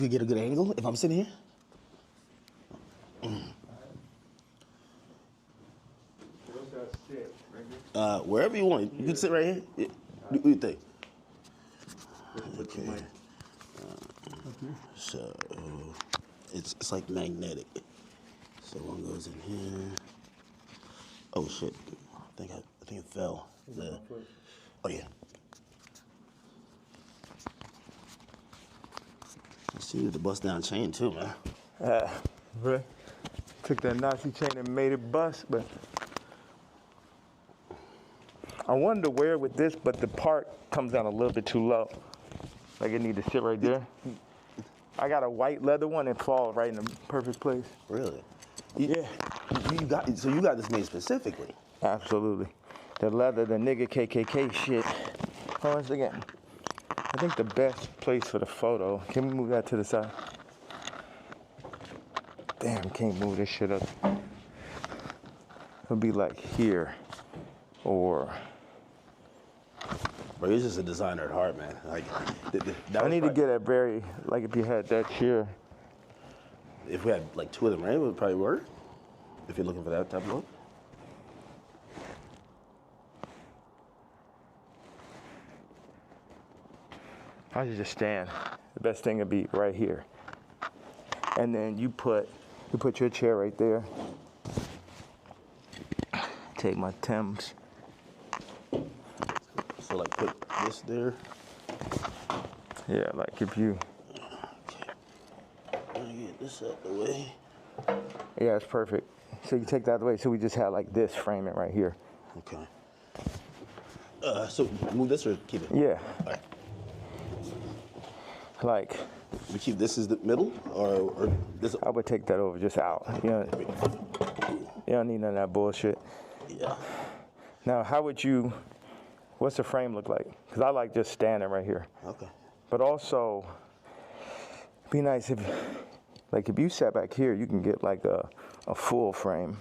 You get a good angle if I'm sitting here? Wherever you want. You can sit right here. Yeah. What do you think? Okay. So it's like magnetic. So one goes in here. Oh shit! I think it fell. Oh yeah. I see the bust down chain too, man. Really? Took that Nazi chain and made it bust, but I wanted to wear it with this, but the part comes down a little bit too low. Like it need to sit right there. I got a white leather one and falls right in the perfect place. Really? Yeah. You got this made specifically. Absolutely. The leather, the nigga KKK shit. Hold on a second. I think the best place for the photo. Can we move that to the side? Damn, can't move this shit up. It'll be like here, or. Bro, you're just a designer at heart, man. Like, I need to get a very, like if you had that chair. If we had like two of them, right, it would probably work. If you're looking for that type of look. I should just stand. The best thing would be right here. And then you put your chair right there. Take my Timbs. So like put this there. Yeah, like if you. Okay. Let me get this out the way. Yeah, it's perfect. So you take that out the way. So we just have like this framing right here. Okay. So move this or keep it? Yeah. All right. Like. We keep this as the middle, or this? I would take that over just out. You don't need none of that bullshit. Yeah. Now, what's the frame look like? Because I like just standing right here. Okay. But also, it'd be nice if you sat back here, you can get like a full frame.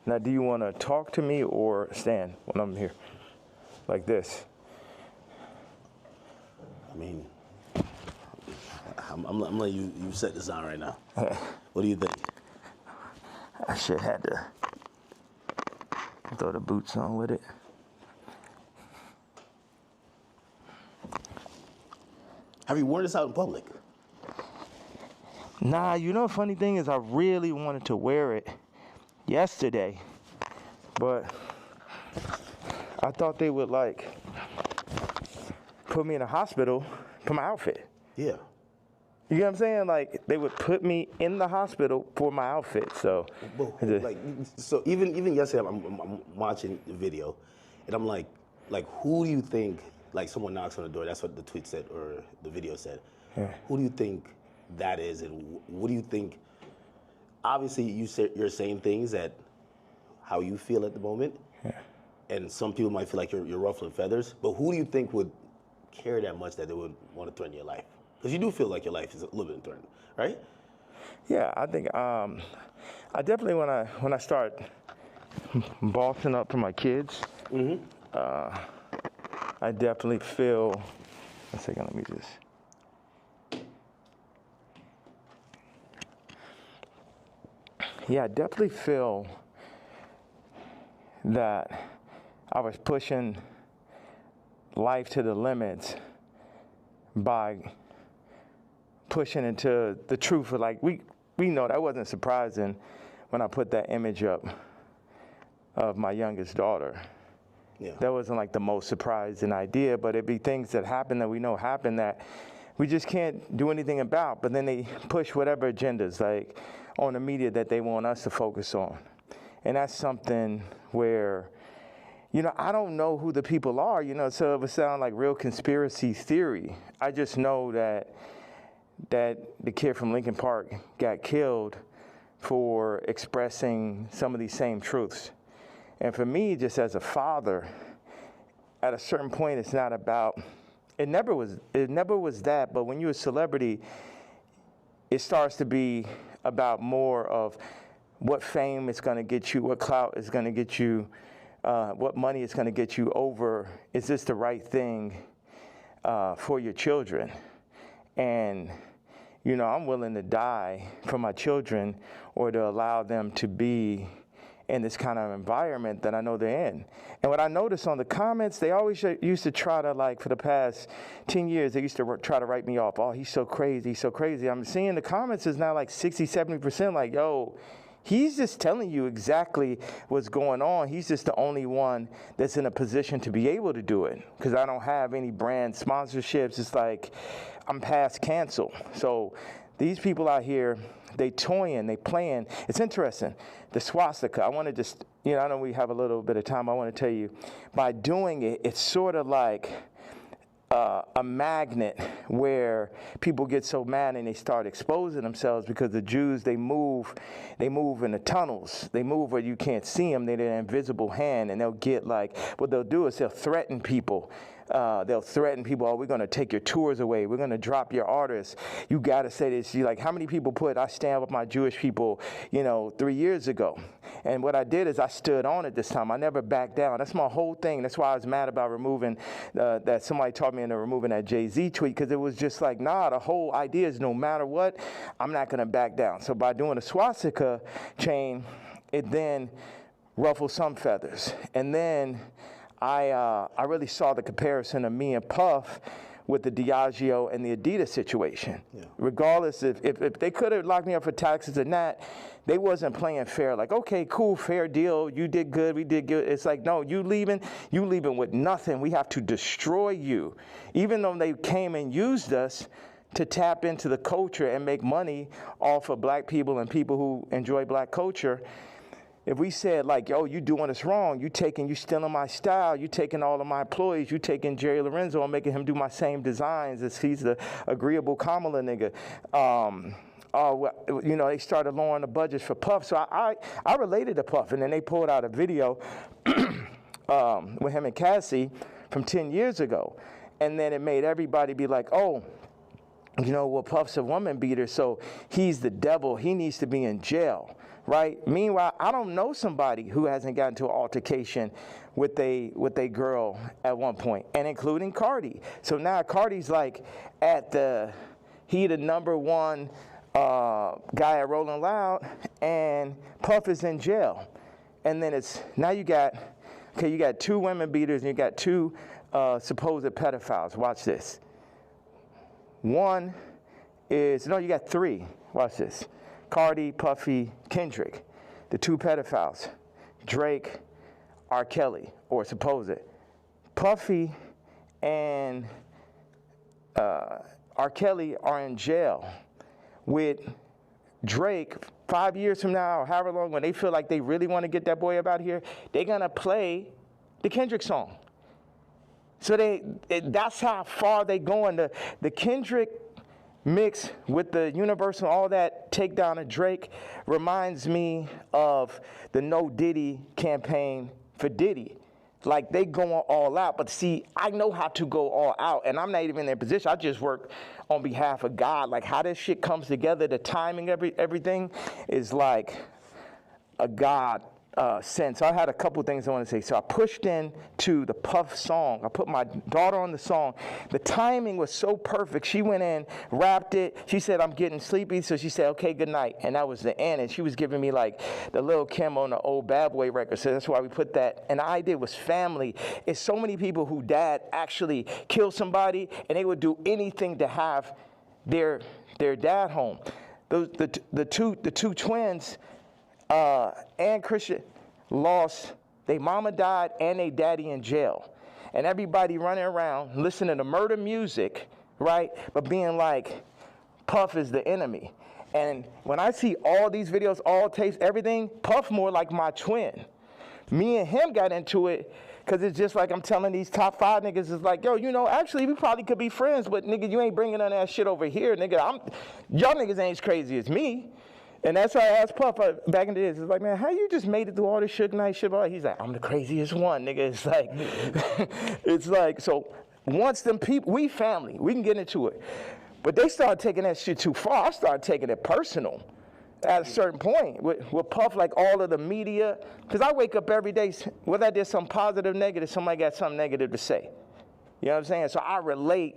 Now, do you want to talk to me or stand when I'm here? Like this? I mean, I'm letting you set this on right now. What do you think? I should had to throw the boots on with it. Have you worn this out in public? Nah, you know the funny thing is I really wanted to wear it yesterday, but I thought they would like put me in a hospital for my outfit. Yeah. You know what I'm saying? Like they would put me in the hospital for my outfit. So, so even yesterday, I'm watching the video, and I'm like, who do you think? Like someone knocks on the door. That's what the tweet said or the video said. Yeah. Who do you think that is, and what do you think? Obviously, you're saying things that how you feel at the moment, yeah. And some people might feel like you're ruffling feathers. But who do you think would care that much that they would want to threaten your life? Because you do feel like your life is a little bit threatened, right? Yeah, I think I definitely when I start bossing up for my kids, I definitely feel. One second, let me just. Yeah, I definitely feel that I was pushing life to the limits by pushing into the truth of like we know that wasn't surprising when I put that image up of my youngest daughter. Yeah. That wasn't like the most surprising idea, but it'd be things that happen that we know happen that we just can't do anything about. But then they push whatever agendas like on the media that they want us to focus on. And that's something where, I don't know who the people are, so it would sound like real conspiracy theory. I just know that the kid from Lincoln Park got killed for expressing some of these same truths. And for me, just as a father, at a certain point, it's not about, it never was that, but when you're a celebrity, it starts to be about more of what fame is going to get you, what clout is going to get you, what money is going to get you over, is this the right thing for your children? And, you know, I'm willing to die for my children or to allow them to be in this kind of environment that I know they're in. And what I noticed on the comments, they always used to try to, like, for the past 10 years, they used to try to write me off. Oh, he's so crazy, he's so crazy. I'm seeing the comments is now like 60, 70% like, yo, he's just telling you exactly what's going on. He's just the only one that's in a position to be able to do it, because I don't have any brand sponsorships. It's like I'm past cancel. So these people out here, they toying, they playing. It's interesting. The swastika, I want to just, you know, I know we have a little bit of time. I want to tell you, by doing it, it's sort of like a magnet where people get so mad and they start exposing themselves, because the Jews, they move in the tunnels. They move where you can't see them. They're an invisible hand, and they'll get like, what they'll do is they'll threaten people. Oh, we're going to take your tours away. We're going to drop your artists. You got to say this. You like, how many people I stand with my Jewish people, you know, 3 years ago. And what I did is I stood on it this time. I never backed down. That's my whole thing. That's why I was mad about removing, that somebody taught me into removing that Jay-Z tweet, because it was just like, nah, the whole idea is no matter what, I'm not going to back down. So by doing a swastika chain, it then ruffled some feathers. And then I really saw the comparison of me and Puff with the Diageo and the Adidas situation. Yeah. Regardless if they could have locked me up for taxes and that, they wasn't playing fair. Like, okay, cool, fair deal. You did good, we did good. It's like, no, you leaving with nothing. We have to destroy you. Even though they came and used us to tap into the culture and make money off of black people and people who enjoy black culture. If we said, like, yo, you doing this wrong, you stealing my style, you taking all of my employees, you taking Jerry Lorenzo and making him do my same designs as he's the agreeable Kamala nigga. You know, they started lowering the budgets for Puff. So I related to Puff, and then they pulled out a video with him and Cassie from 10 years ago. And then it made everybody be like, oh, you know, well, Puff's a woman beater, so he's the devil. He needs to be in jail. Right? Meanwhile, I don't know somebody who hasn't gotten to an altercation with a girl at one point, and including CARTI. So now CARTI's like he the number one guy at Rolling Loud, and Puff is in jail. And then you got two women beaters and you got two supposed pedophiles. Watch this. You got three. Watch this. CARTI, Puffy, Kendrick, the two pedophiles, Drake, R. Kelly, or supposed. Puffy and R. Kelly are in jail with Drake 5 years from now, or however long, when they feel like they really want to get that boy up out here, they're going to play the Kendrick song. So that's how far they going. The Kendrick mix with the Universal, all that takedown of Drake reminds me of the No Diddy campaign for Diddy. Like, they going all out, but see, I know how to go all out, and I'm not even in their position. I just work on behalf of God. Like, how this shit comes together, the timing, everything is like a God sense. I had a couple things I want to say. So I pushed into the Puff song. I put my daughter on the song. The timing was so perfect. She went in, rapped it. She said, I'm getting sleepy. So she said, okay, good night. And that was the end. And she was giving me like the Lil Kim on the old Bad Boy record. So that's why we put that. And the idea was family. It's so many people who dad actually killed somebody, and they would do anything to have their dad home. The two twins, and Christian, lost, their mama died and their daddy in jail. And everybody running around listening to murder music, right? But being like, Puff is the enemy. And when I see all these videos, all tapes, everything, Puff more like my twin. Me and him got into it because it's just like I'm telling these top 5 niggas, it's like, yo, you know, actually we probably could be friends, but nigga, you ain't bringing none of that shit over here, nigga. Y'all niggas ain't as crazy as me. And that's why I asked Puff back in the days. It's like, man, how you just made it through all this Suge Knight shit? He's like, I'm the craziest one, nigga. It's like, it's like, so once them people, we family, we can get into it. But they started taking that shit too far. I started taking it personal at a certain point with Puff, like all of the media. Because I wake up every day, whether I did something positive, negative, somebody got something negative to say. You know what I'm saying? So I relate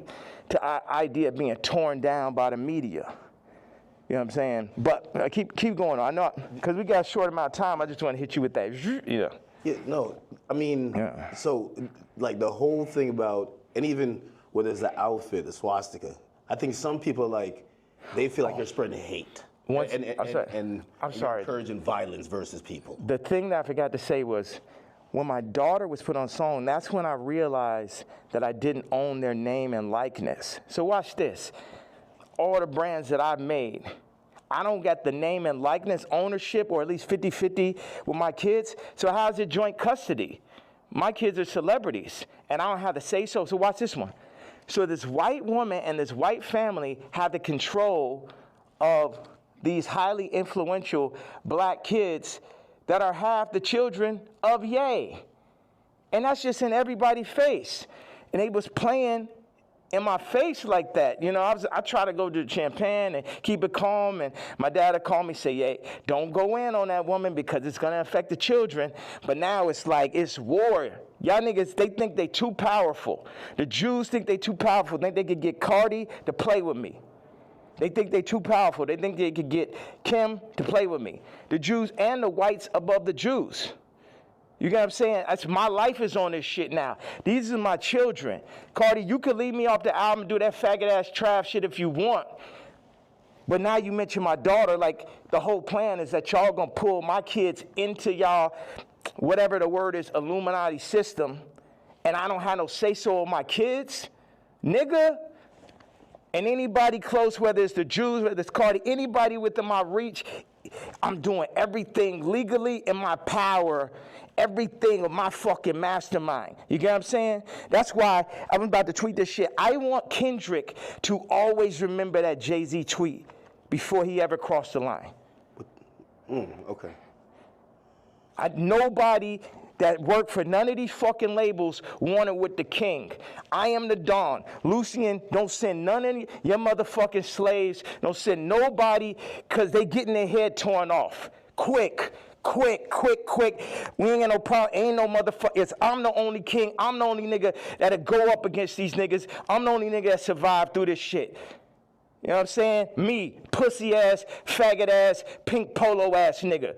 to the idea of being torn down by the media. You know what I'm saying? But keep going on. I know, because we got a short amount of time, I just want to hit you with that. Yeah. Yeah, no, I mean, so, like, the whole thing about, and even whether it's the outfit, the swastika, I think some people, like, they feel like they're spreading hate. And encouraging violence versus people. The thing that I forgot to say was, when my daughter was put on song, that's when I realized that I didn't own their name and likeness. So watch this. All the brands that I've made, I don't get the name and likeness ownership, or at least 50-50 with my kids. So how's it joint custody? My kids are celebrities, and I don't have to say so. So watch this one. So this white woman and this white family have the control of these highly influential black kids that are half the children of Ye. And that's just in everybody's face. And they was playing in my face like that. You know, I try to go to Champagne and keep it calm, and my dad would call me, say, hey, don't go in on that woman because it's gonna affect the children. But now it's like, it's war. Y'all niggas, they think they too powerful. The Jews think they too powerful. They think they could get CARTI to play with me. They think they too powerful. They think they could get Kim to play with me. The Jews and the whites above the Jews. You get what I'm saying? My life is on this shit now. These are my children. CARTI, you could leave me off the album and do that faggot-ass trash shit if you want. But now you mention my daughter, like the whole plan is that y'all gonna pull my kids into y'all, whatever the word is, Illuminati system, and I don't have no say-so on my kids? Nigga. And anybody close, whether it's the Jews, whether it's CARTI, anybody within my reach, I'm doing everything legally in my power, everything of my fucking mastermind. You get what I'm saying? That's why I'm about to tweet this shit. I want Kendrick to always remember that Jay-Z tweet before he ever crossed the line. Okay. Nobody that worked for none of these fucking labels wanted with the king. I am the Don. Lucian, don't send none of your motherfucking slaves. Don't send nobody, because they getting their head torn off. Quick. We ain't got no problem. Ain't no motherfucker. I'm the only king. I'm the only nigga that'll go up against these niggas. I'm the only nigga that survived through this shit. You know what I'm saying? Me, pussy ass, faggot ass, pink polo ass nigga.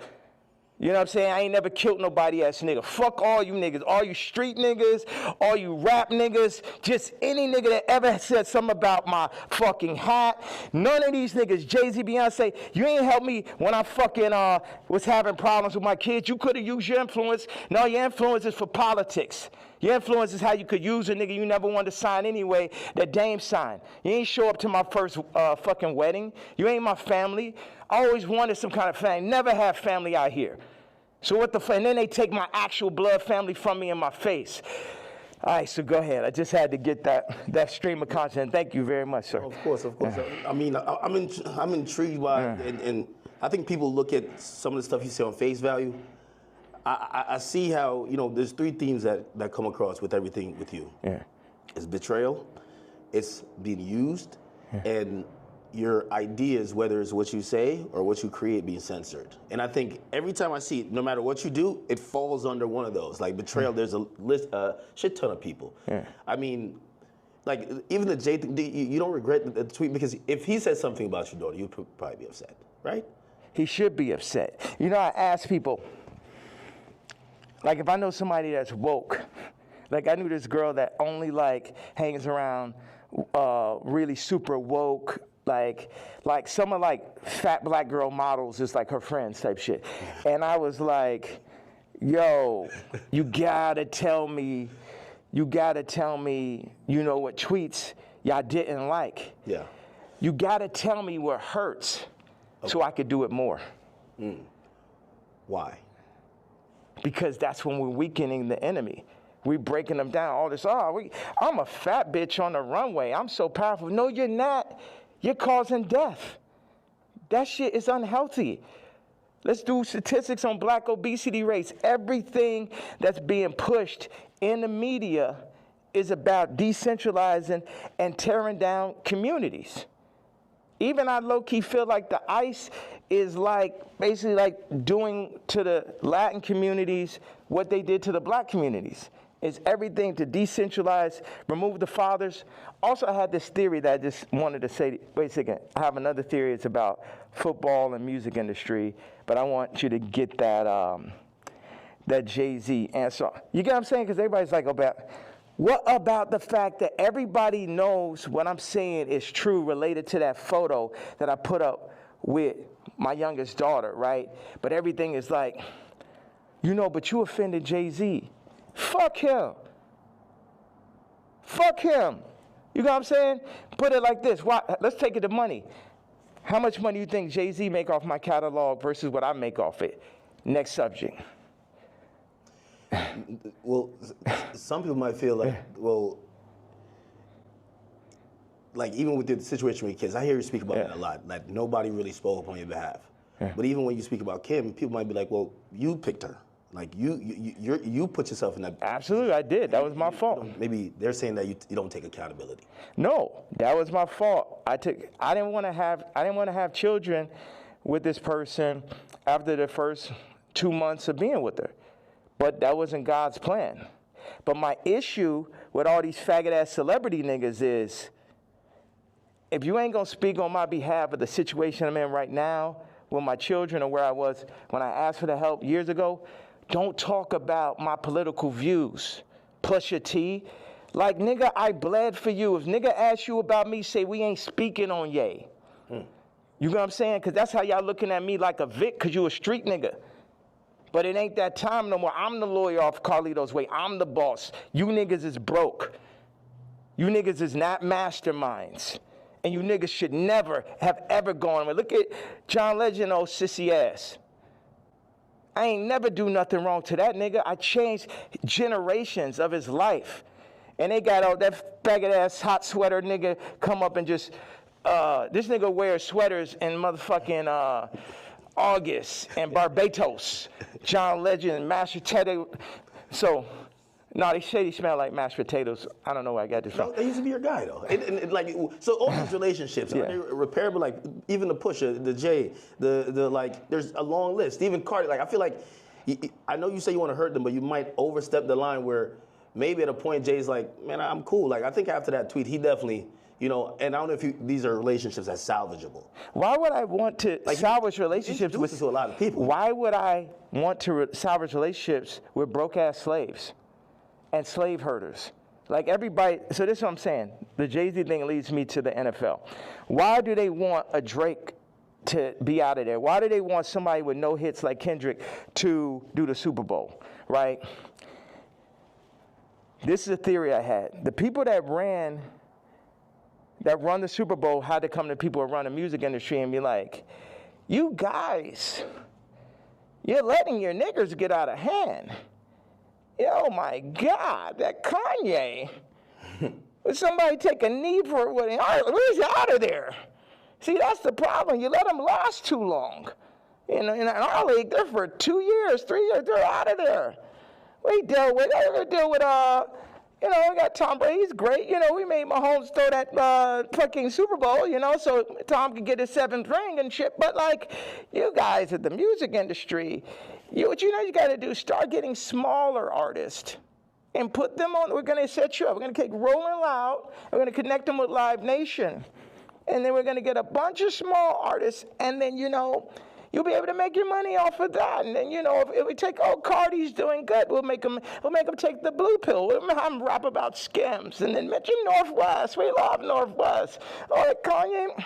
You know what I'm saying? I ain't never killed nobody ass nigga. Fuck all you niggas. All you street niggas, all you rap niggas, just any nigga that ever said something about my fucking hat. None of these niggas, Jay-Z, Beyonce, you ain't helped me when I fucking was having problems with my kids. You could have used your influence. No, your influence is for politics. Your influence is how you could use a nigga you never wanted to sign anyway, that Dame signed. You ain't show up to my first fucking wedding. You ain't my family. I always wanted some kind of family. Never had family out here. So what the fuck? And then they take my actual blood family from me in my face. All right, so go ahead. I just had to get that stream of content. Thank you very much, sir. Of course. I mean, I'm intrigued by, and I think people look at some of the stuff you say on face value. I see how, you know, there's three themes that come across with everything with you. Yeah. It's betrayal, it's being used, and your ideas, whether it's what you say or what you create, being censored. And I think every time I see it, no matter what you do, it falls under one of those. Like betrayal, there's a shit ton of people. Yeah. I mean, like even the Jay thing, you don't regret the tweet, because if he said something about your daughter, you'd probably be upset, right? He should be upset. You know, I ask people, like if I know somebody that's woke, like I knew this girl that only like hangs around really super woke, like some of like fat black girl models is like her friends type shit. And I was like, yo, you gotta tell me, you know what tweets y'all didn't like. Yeah. You gotta tell me what hurts so I could do it more. Why? Because that's when we're weakening the enemy. We breaking them down. All this, I'm a fat bitch on the runway. I'm so powerful. No, you're not. You're causing death. That shit is unhealthy. Let's do statistics on black obesity rates. Everything that's being pushed in the media is about decentralizing and tearing down communities. Even I low-key feel like the ICE is like basically like doing to the Latin communities what they did to the black communities. is everything to decentralize, remove the fathers. Also, I had this theory that I just wanted to say, wait a second, I have another theory. It's about football and music industry, but I want you to get that that Jay-Z answer. You get what I'm saying? Because everybody's like, what about the fact that everybody knows what I'm saying is true related to that photo that I put up with my youngest daughter, right? But everything is like, but you offended Jay-Z. Fuck him. Fuck him. You know what I'm saying? Put it like this. Let's take it to money. How much money do you think Jay-Z make off my catalog versus what I make off it? Next subject. Well, some people might feel like, like even with the situation with kids, I hear you speak about that a lot. Like nobody really spoke up on your behalf. Yeah. But even when you speak about Kim, people might be like, well, you picked her. Like you put yourself in that. Absolutely, I did. That was my fault. Maybe they're saying that you don't take accountability. No, that was my fault. I didn't want to have children with this person after the first 2 months of being with her. But that wasn't God's plan. But my issue with all these faggot-ass celebrity niggas is, if you ain't gonna speak on my behalf of the situation I'm in right now with my children or where I was when I asked for the help years ago, don't talk about my political views. Plus your T. Like, nigga, I bled for you. If nigga asks you about me, say we ain't speaking on Ye. You know what I'm saying? Because that's how y'all looking at me like a Vic, because you a street nigga. But it ain't that time no more. I'm the lawyer off Carlito's Way. I'm the boss. You niggas is broke. You niggas is not masterminds. And you niggas should never have ever gone. Look at John Legend, old sissy ass. I ain't never do nothing wrong to that nigga. I changed generations of his life. And they got all that faggot ass hot sweater nigga come up and just, this nigga wears sweaters in motherfucking August and Barbados. John Legend, mashed potato. So, no, they say he smell like mashed potatoes. I don't know where I got this from. No, they used to be your guy, though. So all these relationships, are they repairable? Like, even the Pusha, the Jay, the like, there's a long list. Even CARTI, like, I feel like, I know you say you want to hurt them, but you might overstep the line where maybe at a point Jay's like, man, I'm cool. Like, I think after that tweet, he definitely, and I don't know if these are relationships that's salvageable. Why would I want to salvage relationships with to a lot of people? Why would I want to salvage relationships with broke-ass slaves and slave herders? Like everybody, so this is what I'm saying. The Jay-Z thing leads me to the NFL. Why do they want a Drake to be out of there? Why do they want somebody with no hits like Kendrick to do the Super Bowl, right? This is a theory I had. The people that run the Super Bowl had to come to people who run the music industry and be like, you guys, you're letting your niggers get out of hand. Oh my God, that Kanye. Would somebody take a knee for it? Where's he out of there? See, that's the problem. You let them last too long. In our league, they're for 2 years, 3 years, they're out of there. We deal with, we got Tom Brady, he's great. We made Mahomes throw that fucking Super Bowl, so Tom could get his 7th ring and shit. But like, you guys at the music industry, what you got to do, start getting smaller artists and put them on. We're going to set you up. We're going to take Rolling Loud. We're going to connect them with Live Nation. And then we're going to get a bunch of small artists. And then, you'll be able to make your money off of that. And then, if we take, CARTI's doing good, we'll make them take the blue pill. We'll have them rap about Skims. And then mention Northwest. We love Northwest. Kanye,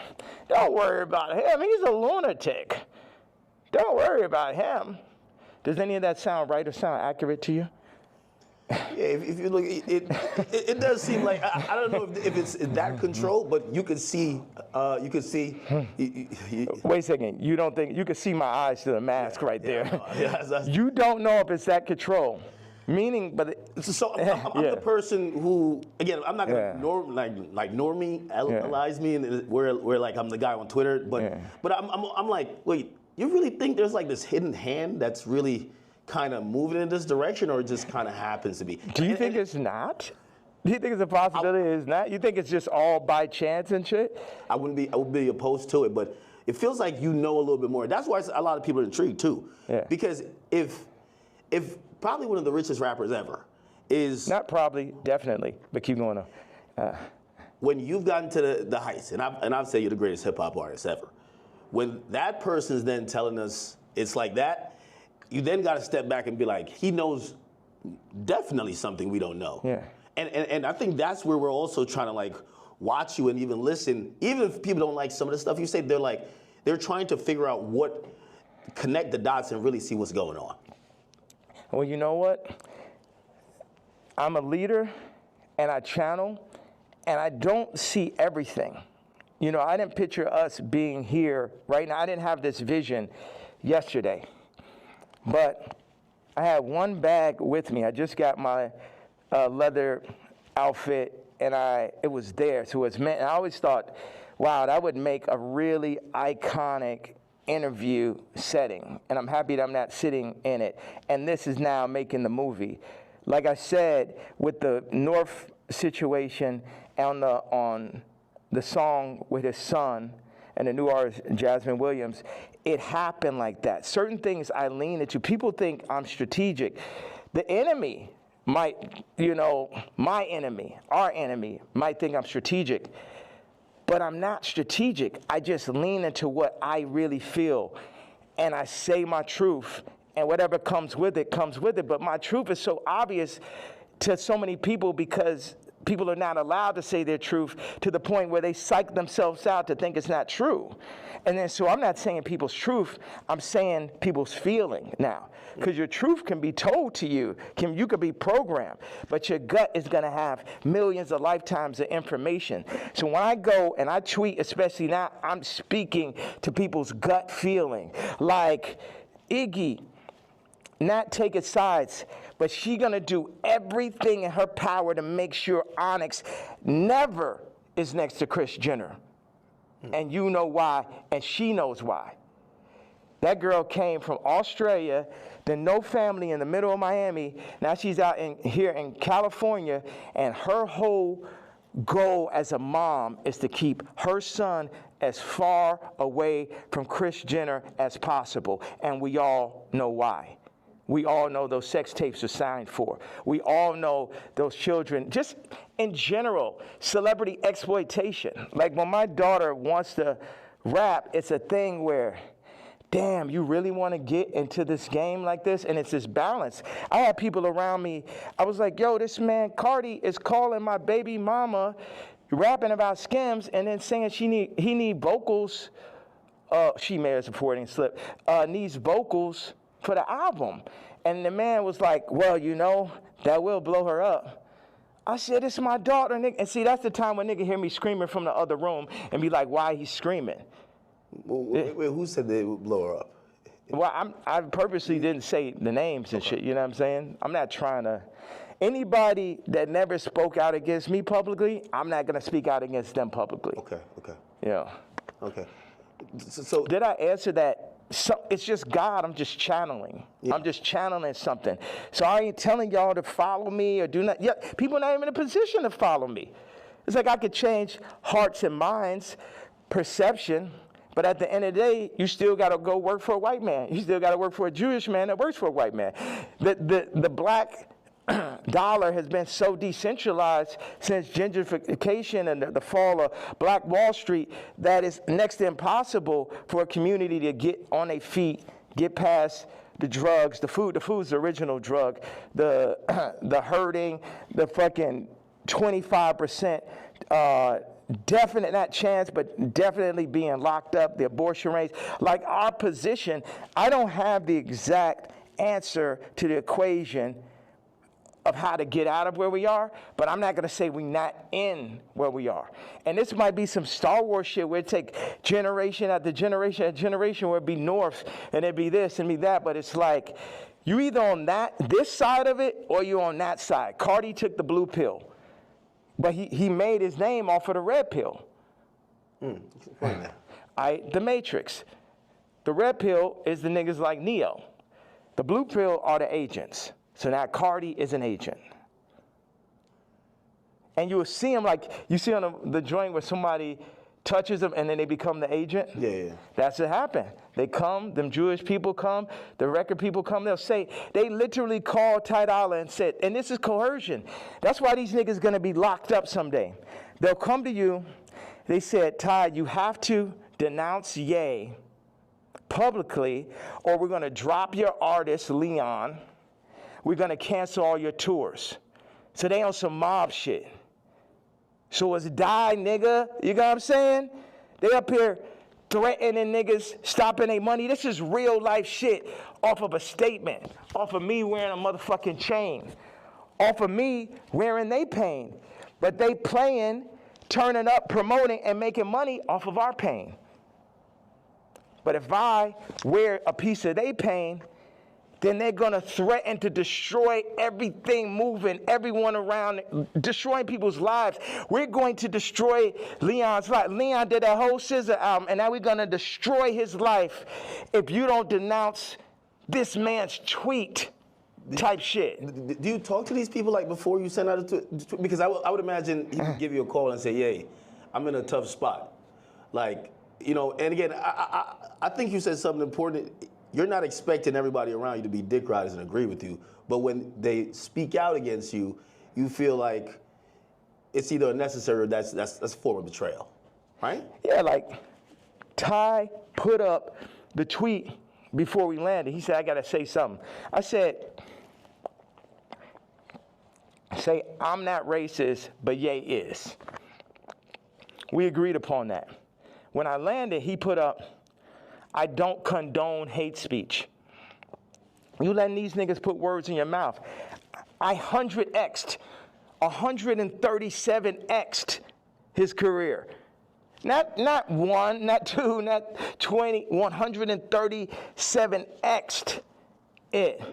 don't worry about him. He's a lunatic. Don't worry about him. Does any of that sound right or sound accurate to you? Yeah, if you look, it does seem like, I don't know if it's that control, but you could see. Wait a second. You don't think you can see my eyes through the mask right there? Yeah, you don't know if it's that control. Meaning, but so I'm the person who, again, I'm not gonna normalize me, and where like I'm the guy on Twitter, but I'm like, wait, you really think there's like this hidden hand that's really kind of moving in this direction, or it just kind of happens to be? Do you think it's not? Do you think it's a possibility it's not? You think it's just all by chance and shit? I would be opposed to it, but it feels like a little bit more. That's why a lot of people are intrigued too. Yeah. Because if probably one of the richest rappers ever, is Not probably, definitely, but keep going on. when you've gotten to the heights, and I've said you're the greatest hip hop artist ever. When that person's then telling us it's like that, you then got to step back and be like, he knows definitely something we don't know. Yeah. And I think that's where we're also trying to like watch you and even listen. Even if people don't like some of the stuff you say, they're trying to figure out connect the dots and really see what's going on. Well, you know what? I'm a leader, and I channel, and I don't see everything. You know, I didn't picture us being here right now. I didn't have this vision yesterday. But I had one bag with me. I just got my leather outfit, and it was there. So it was meant. And I always thought, wow, that would make a really iconic interview setting. And I'm happy that I'm not sitting in it. And this is now making the movie. Like I said, with the North situation on the song with his son and the new artist, Jasmine Williams, it happened like that. Certain things I lean into. People think I'm strategic. The enemy might, my enemy, our enemy, might think I'm strategic. But I'm not strategic. I just lean into what I really feel. And I say my truth. And whatever comes with it, comes with it. But my truth is so obvious to so many people because people are not allowed to say their truth to the point where they psych themselves out to think it's not true. And then so I'm not saying people's truth, I'm saying people's feeling now. Because your truth can be told to you, you could be programmed, but your gut is gonna have millions of lifetimes of information. So when I go and I tweet, especially now, I'm speaking to people's gut feeling. Like, Iggy, not taking sides, but she gonna do everything in her power to make sure Onyx never is next to Kris Jenner. And you know why, and she knows why. That girl came from Australia, then no family in the middle of Miami. Now she's out here in California, and her whole goal as a mom is to keep her son as far away from Kris Jenner as possible. And we all know why. We all know those sex tapes are signed for. We all know those children, just in general, celebrity exploitation. Like when my daughter wants to rap, it's a thing where, damn, you really want to get into this game like this? And it's this balance. I had people around me, I was like, yo, this man, CARTI, is calling my baby mama, rapping about Skims, and then saying he need vocals. She may have supporting slip, needs vocals for the album. And the man was like, well, that will blow her up. I said, it's my daughter, nigga. And see, that's the time when nigga hear me screaming from the other room and be like, why he's screaming? Wait, who said they would blow her up? Well, I purposely didn't say the names and shit, you know what I'm saying? I'm not trying to. Anybody that never spoke out against me publicly, I'm not going to speak out against them publicly. Okay. Yeah. Okay. So did I answer that? So it's just God. I'm just channeling. Yeah. I'm just channeling something. So I ain't telling y'all to follow me or do not. Yeah, people are not even in a position to follow me. It's like I could change hearts and minds, perception, but at the end of the day, you still got to go work for a white man. You still got to work for a Jewish man that works for a white man. The black dollar has been so decentralized since gentrification and the fall of Black Wall Street that it's next to impossible for a community to get on their feet, get past the drugs, the food. The food's the original drug. The hurting, the fucking 25%, definite, not chance, but definitely being locked up, the abortion rates. Like our position, I don't have the exact answer to the equation of how to get out of where we are, but I'm not going to say we're not in where we are. And this might be some Star Wars shit where it take generation after generation after generation where it'd be North and it'd be this and be that, but it's like you either on this side of it or you on that side. CARTI took the blue pill, but he made his name off of the red pill. The Matrix. The red pill is the niggas like Neo. The blue pill are the agents. So now CARTI is an agent. And you will see him like, you see on the joint where somebody touches them, and then they become the agent? Yeah. That's what happened. They come, them Jewish people come, the record people come, they'll say, they literally called Ty Dolla and said, and this is coercion. That's why these niggas gonna be locked up someday. They'll come to you, they said, Ty, you have to denounce Ye publicly, or we're gonna drop your artist, Leon. We're gonna cancel all your tours. So they on some mob shit. So it's die, nigga. You know what I'm saying? They up here threatening niggas, stopping their money. This is real life shit off of a statement, off of me wearing a motherfucking chain, off of me wearing they pain. But they playing, turning up, promoting, and making money off of our pain. But if I wear a piece of they pain, then they're gonna threaten to destroy everything moving, everyone around, destroying people's lives. We're going to destroy Leon's life. Leon did that whole SZA album, and now we're gonna destroy his life if you don't denounce this man's tweet type shit. Do you talk to these people like before you send out a tweet? Because I would imagine he could give you a call and say, "Yay, I'm in a tough spot." Like, you know, and again, I think you said something important. You're not expecting everybody around you to be dick riders and agree with you, but when they speak out against you, you feel like it's either unnecessary or that's a form of betrayal, right? Yeah, like Ty put up the tweet before we landed. He said, I gotta say something. I said, say I'm not racist, but Ye is. We agreed upon that. When I landed, he put up, I don't condone hate speech. You letting these niggas put words in your mouth. I 137x'd his career. Not one, not two, not 20, 137x'd it.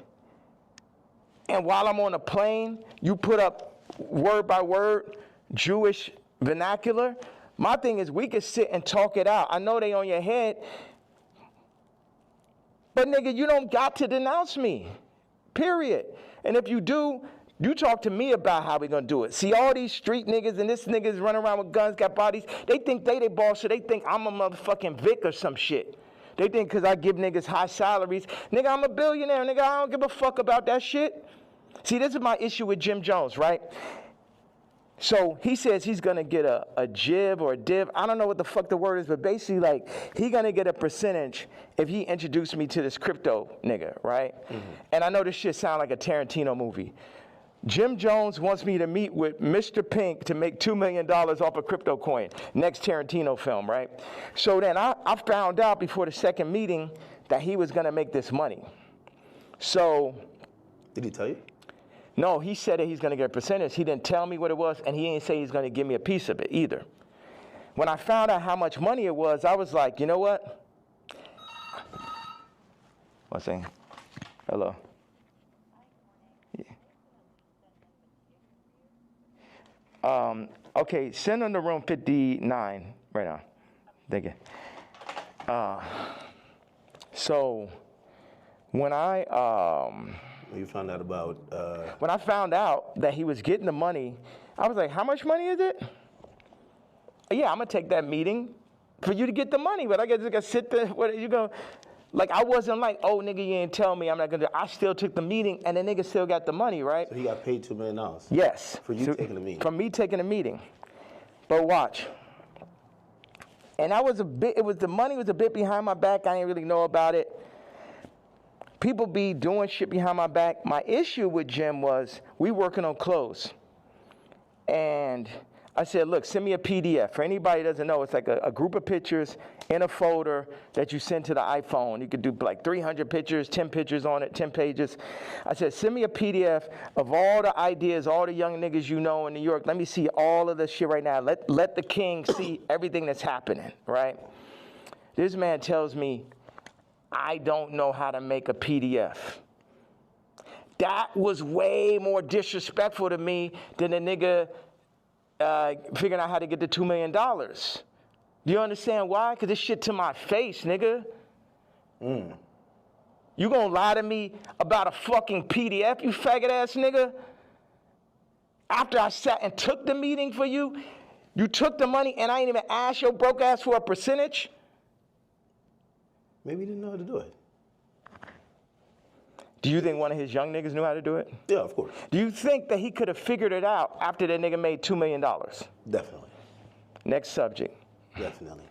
And while I'm on a plane, you put up word by word Jewish vernacular. My thing is we could sit and talk it out. I know they on your head, but nigga, you don't got to denounce me, period. And if you do, you talk to me about how we gonna do it. See, all these street niggas and this niggas running around with guns, got bodies, they think they boss, so they think I'm a motherfucking Vic or some shit. They think because I give niggas high salaries, nigga, I'm a billionaire, nigga, I don't give a fuck about that shit. See, this is my issue with Jim Jones, right? So he says he's gonna get a jib or a div. I don't know what the fuck the word is, but basically like he gonna get a percentage if he introduced me to this crypto nigga, right? Mm-hmm. And I know this shit sound like a Tarantino movie. Jim Jones wants me to meet with Mr. Pink to make $2 million off a crypto coin. Next Tarantino film, right? So then I found out before the second meeting that he was gonna make this money. So. Did he tell you? No, he said that he's gonna get a percentage. He didn't tell me what it was, and he didn't say he's gonna give me a piece of it either. When I found out how much money it was, I was like, you know what? One second. Hello. Yeah. Okay, send them to room 59 right now. Thank you. So when You found out about... When I found out that he was getting the money, I was like, how much money is it? Yeah, I'm going to take that meeting for you to get the money, but I guess I got to sit there. What are you going? Like, I wasn't like, oh, nigga, you didn't tell me I'm not going to. I still took the meeting, and the nigga still got the money, right? So he got paid $2 million? Yes. For you taking the meeting? For me taking the meeting. But watch. And I was the money was a bit behind my back. I didn't really know about it. People be doing shit behind my back. My issue with Jim was we working on clothes. And I said, look, send me a PDF. For anybody who doesn't know, it's like a group of pictures in a folder that you send to the iPhone. You could do like 300 pictures, 10 pictures on it, 10 pages. I said, send me a PDF of all the ideas, all the young niggas you know in New York. Let me see all of this shit right now. Let the king see everything that's happening, right? This man tells me, I don't know how to make a PDF. That was way more disrespectful to me than a nigga figuring out how to get the $2 million. Do you understand why? Because this shit to my face, nigga. You gonna lie to me about a fucking PDF, you faggot ass nigga? After I sat and took the meeting for you, You took the money and I ain't even asked your broke ass for a percentage? Maybe he didn't know how to do it. Do you think one of his young niggas knew how to do it? Yeah, of course. Do you think that he could have figured it out after that nigga made $2 million? Definitely. Next subject. Definitely.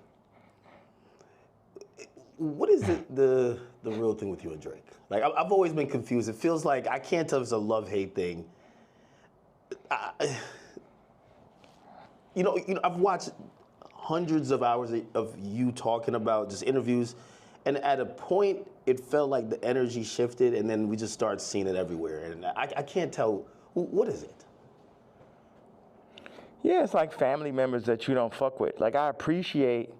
What is the real thing with you and Drake? Like, I've always been confused. It feels like, I can't tell if it's a love-hate thing. You know, I've watched hundreds of hours of you talking about just interviews, and at a point, it felt like the energy shifted, and then we just started seeing it everywhere. And I can't tell, what is it? Yeah, it's like family members that you don't fuck with. Like, I appreciate,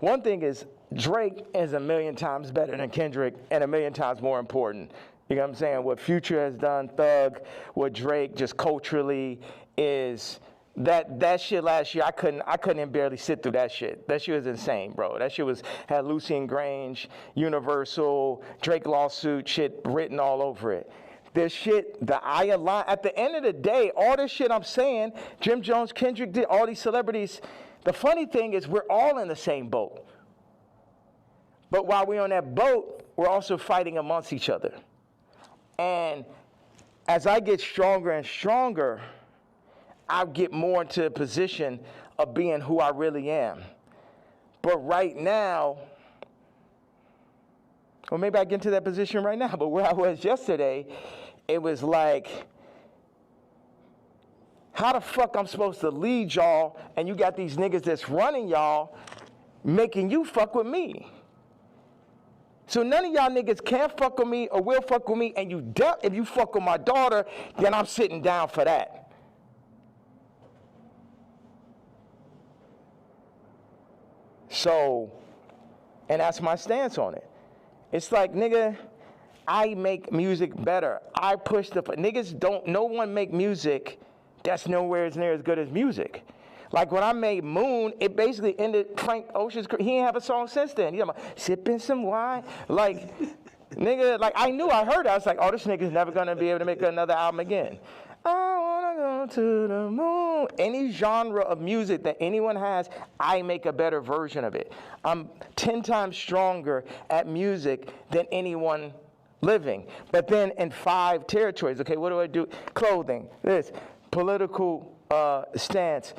one thing is, Drake is 1,000,000 times better than Kendrick and 1,000,000 times more important. You know what I'm saying? What Future has done, Thug, what Drake just culturally is, that shit last year, I couldn't even barely sit through that shit. That shit was insane, bro. That shit had Lucian Grange, Universal, Drake lawsuit shit written all over it. This shit, at the end of the day, all this shit I'm saying, Jim Jones, Kendrick did, all these celebrities, the funny thing is we're all in the same boat. But while we're on that boat, we're also fighting amongst each other. And as I get stronger and stronger, I get more into a position of being who I really am. But right now, or maybe I get into that position right now, but where I was yesterday, it was like, how the fuck I'm supposed to lead y'all, and you got these niggas that's running y'all, making you fuck with me. So none of y'all niggas can fuck with me or will fuck with me, and if you fuck with my daughter, then I'm sitting down for that. So, and that's my stance on it. It's like, nigga, I make music better. I push no one make music that's nowhere near as good as music. Like when I made Moon, it basically ended Frank Ocean's career. He ain't have a song since then. You know, sipping some wine. Like, nigga, like I heard it. I was like, oh, this nigga's never gonna be able to make another album again. I wanna go to the moon. Any genre of music that anyone has, I make a better version of it. I'm 10 times stronger at music than anyone living. But then in 5 territories, okay, what do I do? Clothing, this, political stance,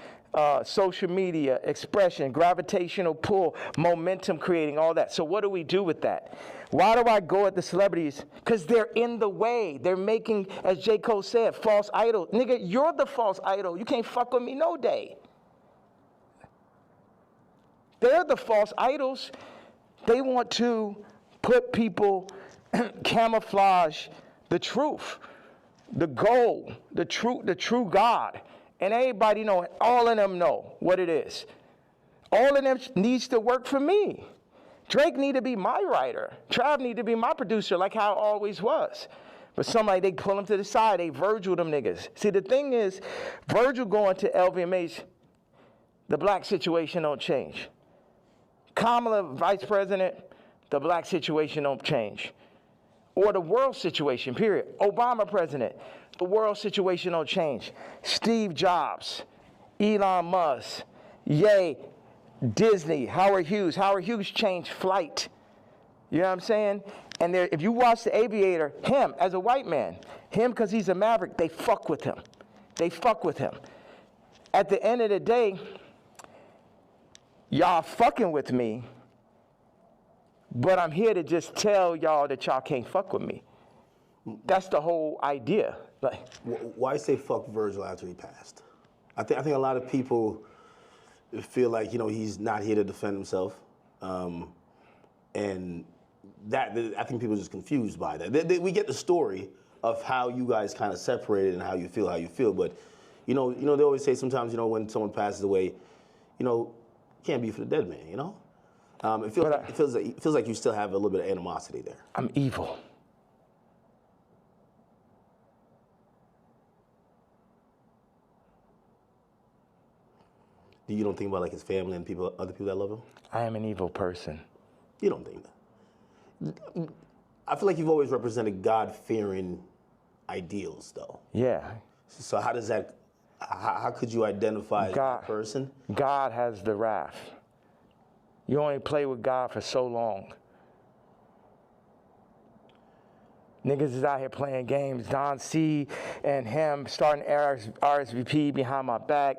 social media, expression, gravitational pull, momentum creating, all that. So what do we do with that? Why do I go at the celebrities? Because they're in the way. They're making, as J. Cole said, false idol. Nigga, you're the false idol. You can't fuck with me no day. They're the false idols. They want to put people, camouflage the truth, the goal, the true God. And everybody know, all of them know what it is. All of them needs to work for me. Drake need to be my writer. Trav need to be my producer like how it always was. But somebody, they pull him to the side, they Virgil them niggas. See, the thing is, Virgil going to LVMH, the black situation don't change. Kamala, vice president, the black situation don't change. Or the world situation, period. Obama president, the world situation don't change. Steve Jobs, Elon Musk, Ye, Disney, Howard Hughes. Howard Hughes changed flight. You know what I'm saying? And if you watch The Aviator, him as a white man, him because he's a maverick, they fuck with him. They fuck with him. At the end of the day, y'all fucking with me, but I'm here to just tell y'all that y'all can't fuck with me. That's the whole idea. Like, why say fuck Virgil after he passed? I think a lot of people feel like, you know, he's not here to defend himself, and I think people are just confused by that. We get the story of how you guys kind of separated and how you feel, but you know, they always say sometimes, you know, when someone passes away, you know, you can't be for the dead man, you know. It feels like you still have a little bit of animosity there. I'm evil. You don't think about like his family and other people that love him? I am an evil person. You don't think that? I feel like you've always represented God-fearing ideals, though. Yeah. So how does that How could you identify that person? God has the wrath. You only play with God for so long. Niggas is out here playing games. Don C and him starting RSVP behind my back.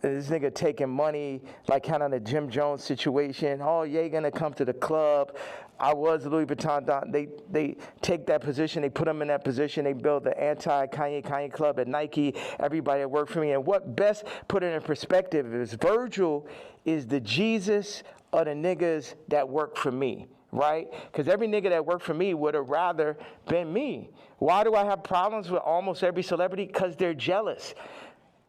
This nigga taking money, like kind of the Jim Jones situation. Oh, Ye gonna come to the club. I was Louis Vuitton Don. They take that position. They put him in that position. They build the anti-Kanye club at Nike. Everybody that worked for me. And what best put it in perspective is Virgil is the Jesus of the niggas that work for me. Right? Because every nigga that worked for me would have rather been me. Why do I have problems with almost every celebrity? Because they're jealous.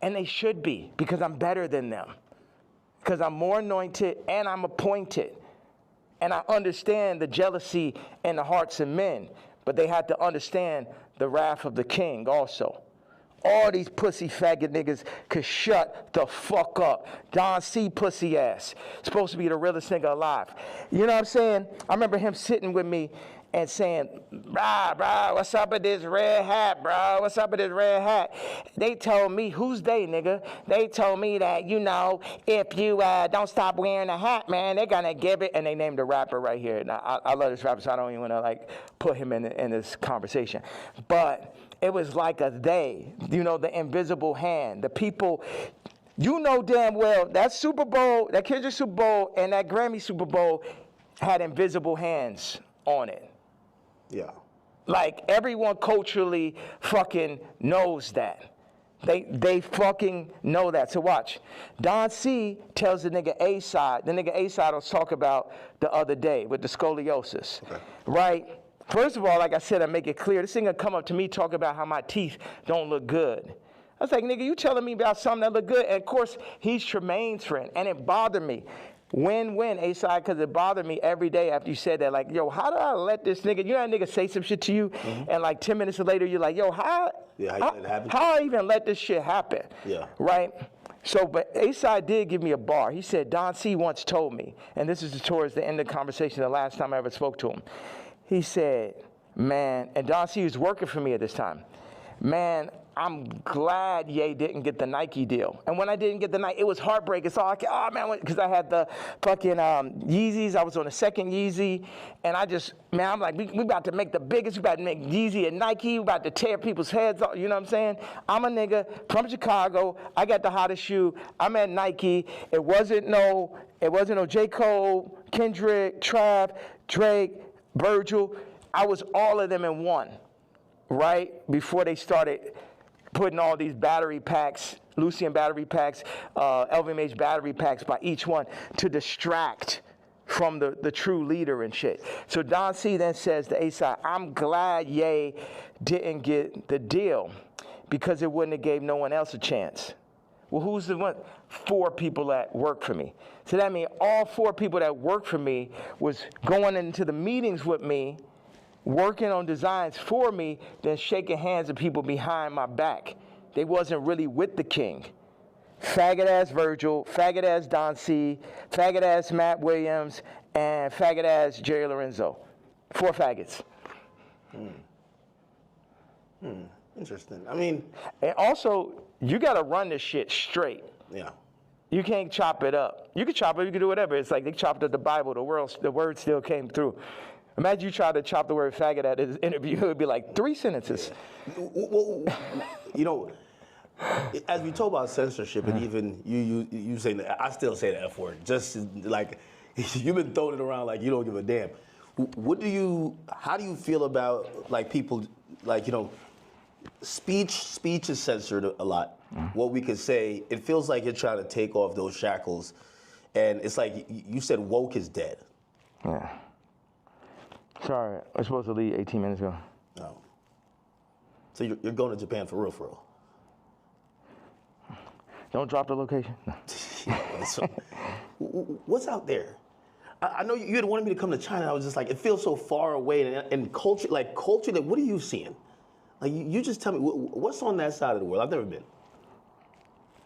And they should be, because I'm better than them. Because I'm more anointed and I'm appointed. And I understand the jealousy in the hearts of men. But they had to understand the wrath of the king also. All these pussy faggot niggas could shut the fuck up. Don C. pussy ass. Supposed to be the realest nigga alive. You know what I'm saying? I remember him sitting with me and saying, brah, what's up with this red hat, bro? What's up with this red hat? They told me, who's they, nigga? They told me that, you know, if you don't stop wearing a hat, man, they're gonna give it. And they named a rapper right here. Now, I love this rapper, so I don't even wanna, like, put him in this conversation. But it was like a they, you know, the invisible hand, the people, you know damn well, that Super Bowl, that Kendrick Super Bowl and that Grammy Super Bowl had invisible hands on it. Yeah. Like everyone culturally fucking knows that. They fucking know that. So watch. Don C tells the nigga A-Side, the nigga A-Side was talk about the other day with the scoliosis, right? First of all, like I said, I make it clear, this nigga come up to me talking about how my teeth don't look good. I was like, nigga, you telling me about something that look good? And of course, he's Tremaine's friend, and it bothered me. Win-win, A-Side, because it bothered me every day after you said that. Like, yo, how do I let this nigga, you know that nigga say some shit to you, and like 10 minutes later, you're like, yo, how I even let this shit happen? Yeah. Right? So, but A-Side did give me a bar. He said, Don C once told me, and this is towards the end of the conversation, the last time I ever spoke to him. He said, man, and Don C was working for me at this time. Man, I'm glad Ye didn't get the Nike deal. And when I didn't get the Nike, it was heartbreaking. So oh man, because I had the fucking Yeezys. I was on the second Yeezy. And I just, man, I'm like, we about to make the biggest. We about to make Yeezy and Nike. We about to tear people's heads off. You know what I'm saying? I'm a nigga from Chicago. I got the hottest shoe. I'm at Nike. It wasn't no J. Cole, Kendrick, Trav, Drake, Virgil. I was all of them in one, right? Before they started putting all these battery packs, Lucian battery packs, LVMH battery packs by each one to distract from the true leader and shit. So Don C then says to A-Side, I'm glad Ye didn't get the deal because it wouldn't have gave no one else a chance. Well, who's the one? 4 people that work for me. So that means all 4 people that work for me was going into the meetings with me, working on designs for me, then shaking hands with people behind my back. They wasn't really with the king. Faggot ass Virgil, faggot ass Don C, faggot ass Matt Williams, and faggot ass Jerry Lorenzo. 4 faggots. Interesting. I mean, and also, you gotta run this shit straight. Yeah. You can't chop it up. You can chop it, you can do whatever. It's like they chopped up the Bible, the word still came through. Imagine you try to chop the word faggot at his interview, it would be like 3 sentences. Well, you know, as we talk about censorship, and even you saying that, I still say the F word, just like you've been throwing it around like you don't give a damn. How do you feel about like people, like, you know, speech is censored a lot. What we could say, it feels like you're trying to take off those shackles, and it's like you said woke is dead. Yeah. Sorry, I was supposed to leave 18 minutes ago. No. So you're going to Japan for real? Don't drop the location. No. So, what's out there? I know you had wanted me to come to China. I was just like, it feels so far away, and culture, what are you seeing? Like, you just tell me, what's on that side of the world? I've never been.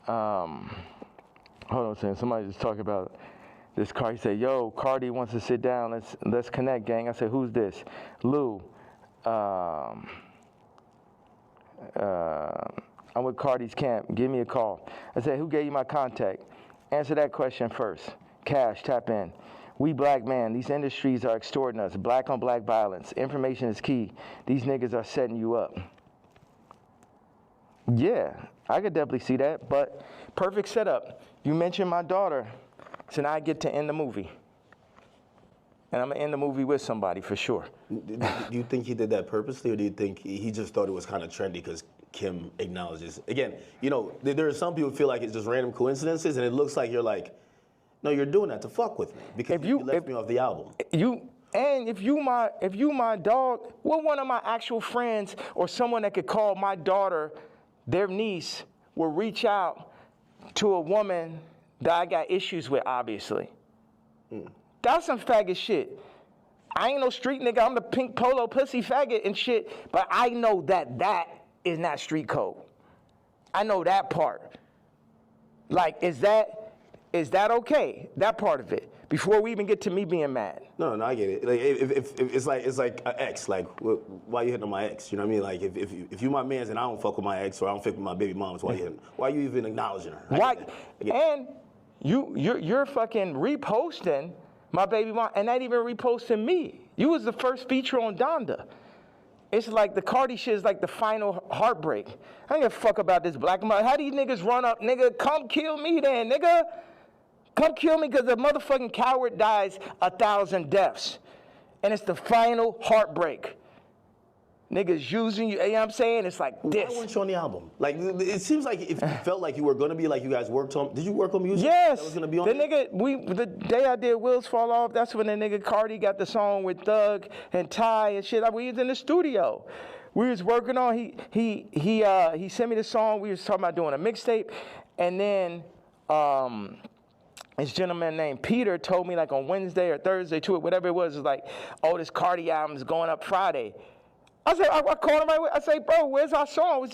Hold on a second. Somebody just talking about this car. He said, yo, CARTI wants to sit down. Let's connect, gang. I said, who's this? Lou. I'm with CARTI's camp. Give me a call. I said, who gave you my contact? Answer that question first. Cash, tap in. We black men, these industries are extorting us. Black on black violence. Information is key. These niggas are setting you up. Yeah, I could definitely see that, but perfect setup. You mentioned my daughter, so now I get to end the movie. And I'm gonna end the movie with somebody for sure. Do you think he did that purposely, or do you think he just thought it was kind of trendy because Kim acknowledges? Again, you know, there are some people who feel like it's just random coincidences, and it looks like you're like, no, you're doing that to fuck with me because you left me off the album. If you my dog, what one of my actual friends or someone that could call my daughter their niece will reach out to a woman that I got issues with, obviously. That's some faggot shit. I ain't no street nigga. I'm the pink polo pussy faggot and shit, but I know that is not street code. I know that part. Like, is that okay? That part of it. Before we even get to me being mad. No, I get it. Like, if it's like an ex. Like, why you hitting on my ex? You know what I mean? Like, if you my man's and I don't fuck with my ex or I don't fuck with my baby moms, why you hitting? Why you even acknowledging her? Why? And you're fucking reposting my baby mom and not even reposting me. You was the first feature on Donda. It's like the CARTI shit is like the final heartbreak. I don't give a fuck about this black man. How these niggas run up, nigga? Come kill me then, nigga. Come kill me because the motherfucking coward dies 1,000 deaths. And it's the final heartbreak. Niggas using you know what I'm saying? It's like this. Why weren't you on the album? Like, it seems like if you felt like you were going to be, like you guys worked on, did you work on music? Yes. That was going to be on the nigga, the day I did Wheels Fall Off, that's when the nigga CARTI got the song with Thug and Ty and shit. We was in the studio. We was working on, he sent me the song. We was talking about doing a mixtape. And then, this gentleman named Peter told me like on Wednesday or Thursday, whatever it was like, oh, this CARTI album is going up Friday. I said, I called him right away. I say, bro, where's our song?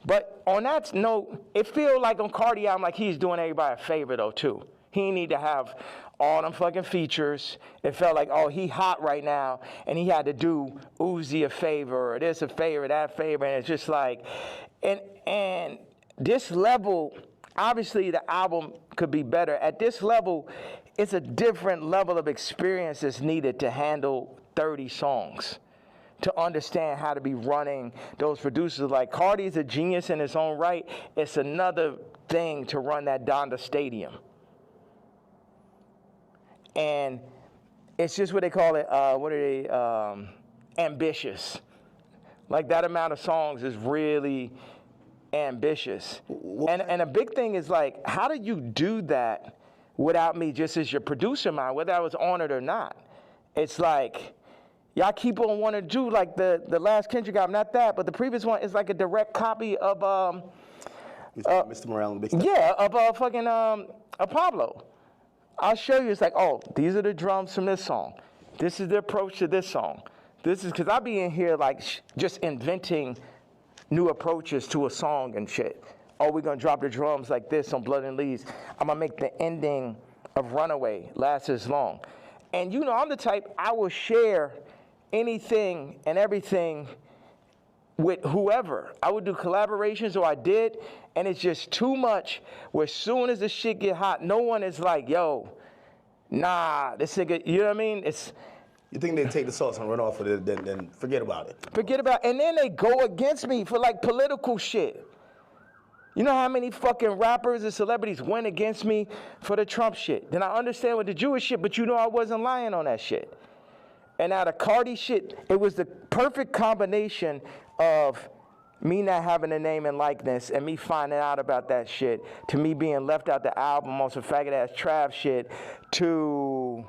But on that note, it feel like on CARTI album like he's doing everybody a favor though too. He need to have all them fucking features. It felt like, oh, he hot right now, and he had to do Uzi a favor, or this a favor, that favor, and it's just like, and this level. Obviously, the album could be better. At this level, it's a different level of experience that's needed to handle 30 songs, to understand how to be running those producers. Like, CARTI is a genius in his own right. It's another thing to run that Donda Stadium. And it's just what they call it, ambitious. Like, that amount of songs is really ambitious. And a big thing is like, how did you do that without me just as your producer mind, whether I was on it or not? It's like, y'all keep on wanting to do like the last Kendrick album, not that, but the previous one is like a direct copy of Mr. Morale and Big Stuff. Yeah, of fucking Pablo. I'll show you. It's like, oh, these are the drums from this song. This is the approach to this song. This is because I be in here like just inventing new approaches to a song and shit. Oh, we're gonna drop the drums like this on Blood and Leaves. I'm gonna make the ending of Runaway last as long. And you know, I'm the type, I will share anything and everything with whoever. I would do collaborations, or I did, and it's just too much where as soon as the shit get hot, no one is like, yo, nah, this nigga, you know what I mean? You think they take the sauce and run off with it, then forget about it. Forget about it. And then they go against me for like political shit. You know how many fucking rappers and celebrities went against me for the Trump shit? Then I understand with the Jewish shit, but you know I wasn't lying on that shit. And now the CARTI shit, it was the perfect combination of me not having a name and likeness and me finding out about that shit, to me being left out the album on some faggot-ass Trav shit, to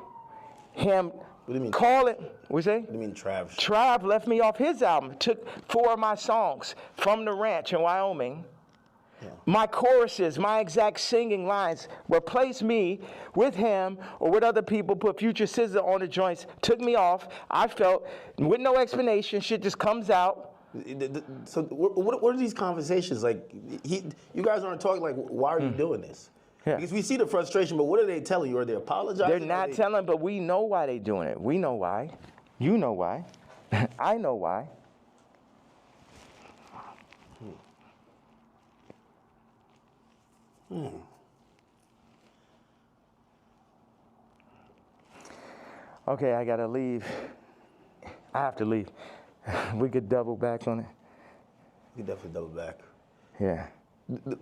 him... What do you mean? Call it. What's that? What do you mean, Trav? Trav left me off his album. Took 4 of my songs from the ranch in Wyoming. Yeah. My choruses, my exact singing lines, replaced me with him or with other people, put Future Scissor on the joints, took me off. I felt, with no explanation, shit just comes out. So what are these conversations? Like, you guys aren't talking like, why are you doing this? Yeah. Because we see the frustration, but what are they telling you? Are they apologizing? They're not telling, but we know why they're doing it. We know why. You know why. I know why. Okay, I gotta leave. I have to leave. We could double back on it. You definitely double back. Yeah. One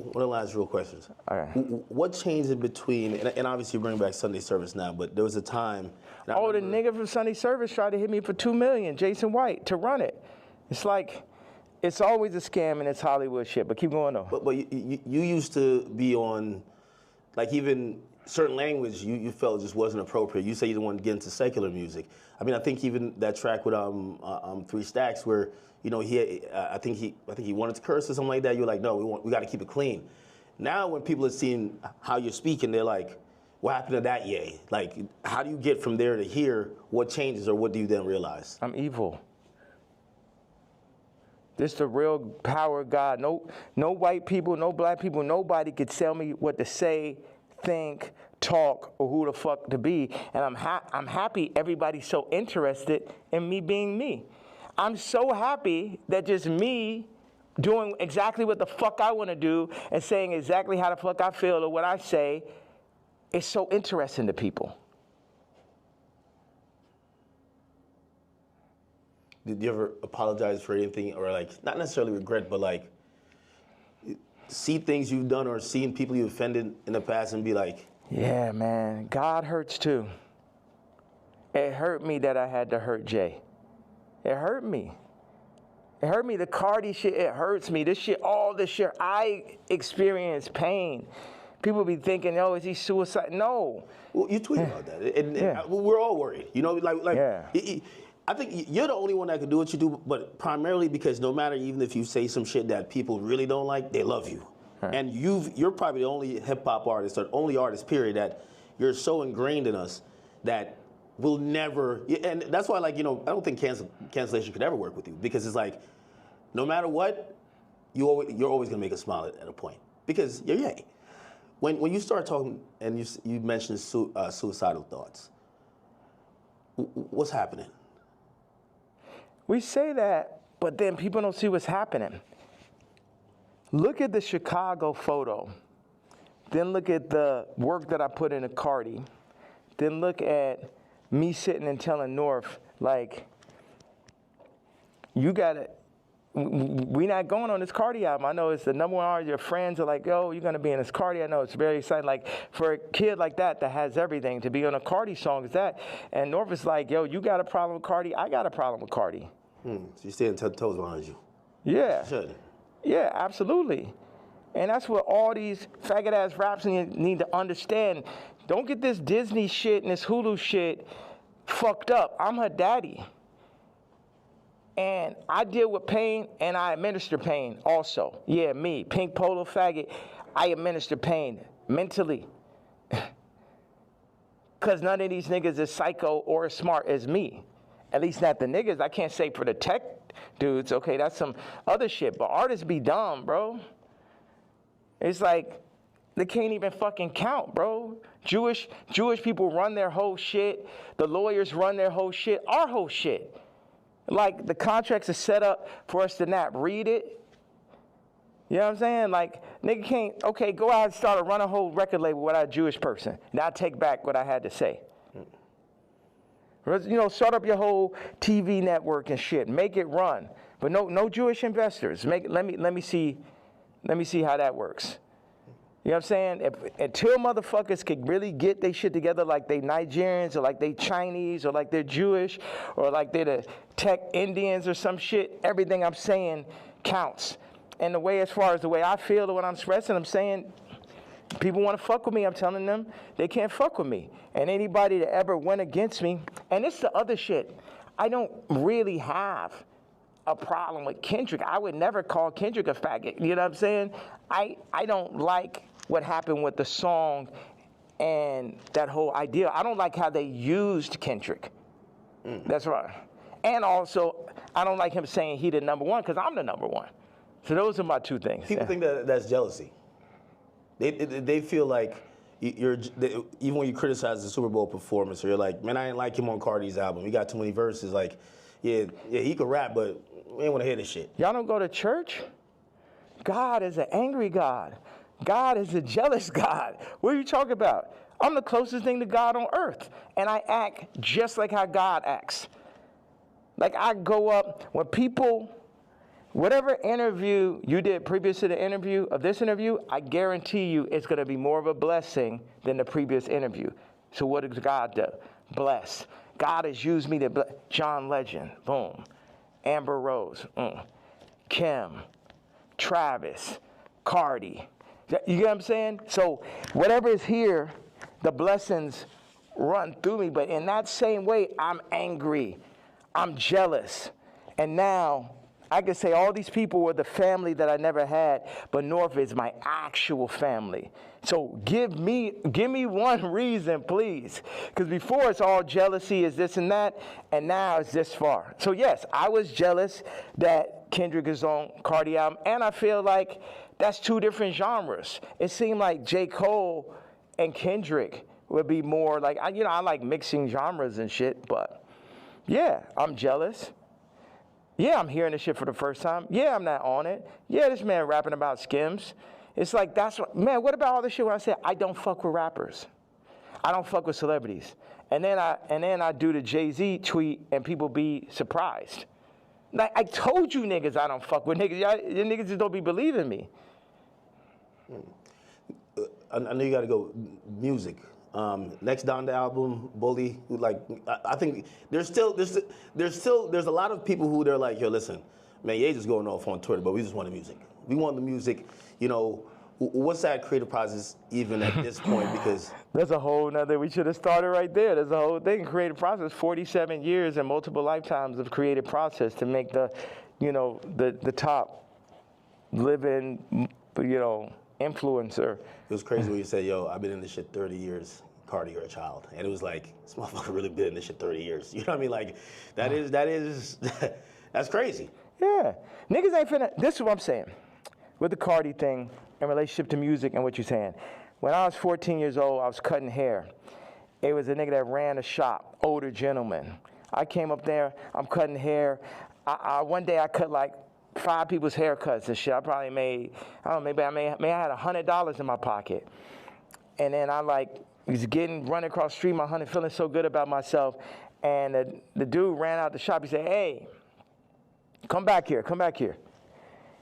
of the last real questions. All right. What changed in between, and obviously you bring back Sunday service now, but there was a time. Oh, the nigga from Sunday service tried to hit me for $2 million, Jason White, to run it. It's like, it's always a scam and it's Hollywood shit, but keep going though. But you used to be on, like even certain language you felt just wasn't appropriate. You say you didn't want to get into secular music. I mean, I think even that track with 3 Stacks where, you know, I think he wanted to curse or something like that. You're like, no, we got to keep it clean. Now when people are seeing how you're speaking, they're like, what happened to that yay? Like, how do you get from there to here? What changes, or what do you then realize? I'm evil. This the real power of God. No white people, no black people, nobody could tell me what to say, think, talk, or who the fuck to be. And I'm happy everybody's so interested in me being me. I'm so happy that just me doing exactly what the fuck I want to do and saying exactly how the fuck I feel or what I say is so interesting to people. Did you ever apologize for anything, or like, not necessarily regret, but like see things you've done or seen people you offended in the past and be like, yeah, man, God hurts too. It hurt me that I had to hurt Jay. It hurt me. It hurt me. The CARTI shit, it hurts me. This shit, all this shit, I experience pain. People be thinking, oh, is he suicide? No. Well, you tweet about that, and we're all worried. You know, I think you're the only one that can do what you do, but primarily because no matter, even if you say some shit that people really don't like, they love you. Right. And you're probably the only hip hop artist, or only artist, period, that you're so ingrained in us that we'll never, and that's why, like, you know, I don't think cancellation could ever work with you, because it's like, no matter what, you're always gonna make us smile at a point, because you're Ye. When you start talking and you mentioned suicidal thoughts, what's happening? We say that, but then people don't see what's happening. Look at the Chicago photo. Then look at the work that I put in a CARTI. Then look at me sitting and telling North, like, you gotta, we not going on this CARTI album. I know it's the #1 artist. Your friends are like, yo, you're gonna be in this CARTI. I know it's very exciting. Like, for a kid like that has everything, to be on a CARTI song is that. And North is like, yo, you got a problem with CARTI? I got a problem with CARTI. So you're staying 10 toes behind you. Yeah. Should. Yeah, absolutely. And that's what all these faggot-ass raps need to understand. Don't get this Disney shit and this Hulu shit fucked up. I'm her daddy. And I deal with pain, and I administer pain also. Yeah, me, pink polo faggot, I administer pain mentally. Because none of these niggas is psycho or as smart as me. At least not the niggas. I can't say for the tech dudes, okay, that's some other shit. But artists be dumb, bro. It's like, they can't even fucking count, bro. Jewish people run their whole shit. The lawyers run their whole shit. Our whole shit. Like, the contracts are set up for us to not read it. You know what I'm saying? Like, nigga can't, okay, go out and start run a whole record label without a Jewish person. Now take back what I had to say. You know, start up your whole TV network and shit. Make it run. But no Jewish investors. Let me see how that works. You know what I'm saying? Until motherfuckers could really get their shit together, like they Nigerians or like they Chinese or like they're Jewish or like they're the tech Indians or some shit, everything I'm saying counts. And the way, as far as the way I feel or what I'm expressing, I'm saying, people want to fuck with me, I'm telling them they can't fuck with me. And anybody that ever went against me, and it's the other shit, I don't really have a problem with Kendrick. I would never call Kendrick a faggot, you know what I'm saying? I don't like what happened with the song and that whole idea. I don't like how they used Kendrick. That's right. And also, I don't like him saying he the #1, because I'm the #1. So those are my two things. People think that's jealousy. They feel like even when you criticize the Super Bowl performance, or you're like, man, I didn't like him on Carti's album. He got too many verses. Like, yeah, he could rap, but we ain't want to hear this shit. Y'all don't go to church? God is an angry God. God is a jealous God. What are you talking about? I'm the closest thing to God on earth, and I act just like how God acts. Like I go up, when people, whatever interview you did previous to the interview of this interview, I guarantee you it's going to be more of a blessing than the previous interview. So what does God do? Bless. God has used me to bless. John Legend, boom. Amber Rose, Kim, Travis, CARTI. You get what I'm saying? So whatever is here, the blessings run through me. But in that same way, I'm angry. I'm jealous. And now I can say all these people were the family that I never had, but North is my actual family. So give me one reason, please. Because before it's all jealousy is this and that, and now it's this far. So yes, I was jealous that Kendrick is on CARTI album, and I feel like that's two different genres. It seemed like J. Cole and Kendrick would be more like, I like mixing genres and shit, but yeah, I'm jealous. Yeah, I'm hearing this shit for the first time. Yeah, I'm not on it. Yeah, this man rapping about Skims. It's like, what about all this shit when I say I don't fuck with rappers? I don't fuck with celebrities. And then I do the Jay-Z tweet and people be surprised. Like, I told you niggas I don't fuck with niggas. You niggas just don't be believing me. I know you got to go music. Next Donda album, Bully. Like, I think there's a lot of people who they're like, yo, listen, man, Ye just going off on Twitter, but we just want the music. We want the music. What's that creative process even at this point? Because that's a whole nother. We should have started right there. There's a whole thing. Creative process. 47 years and multiple lifetimes of creative process to make the top living, influencer. It was crazy when you said, yo, I've been in this shit 30 years. CARTI, you're a child. And it was like, this motherfucker really been in this shit 30 years. You know what I mean? Like, that's crazy. Yeah. Niggas ain't finna, this is what I'm saying. With the CARTI thing in relationship to music and what you're saying. When I was 14 years old, I was cutting hair. It was a nigga that ran a shop, older gentleman. I came up there, I'm cutting hair. One day I cut like 5 people's haircuts and shit. I probably made, I don't know, maybe I had $100 in my pocket. And then I was running across the street, feeling so good about myself. And the dude ran out the shop. He said, hey, come back here.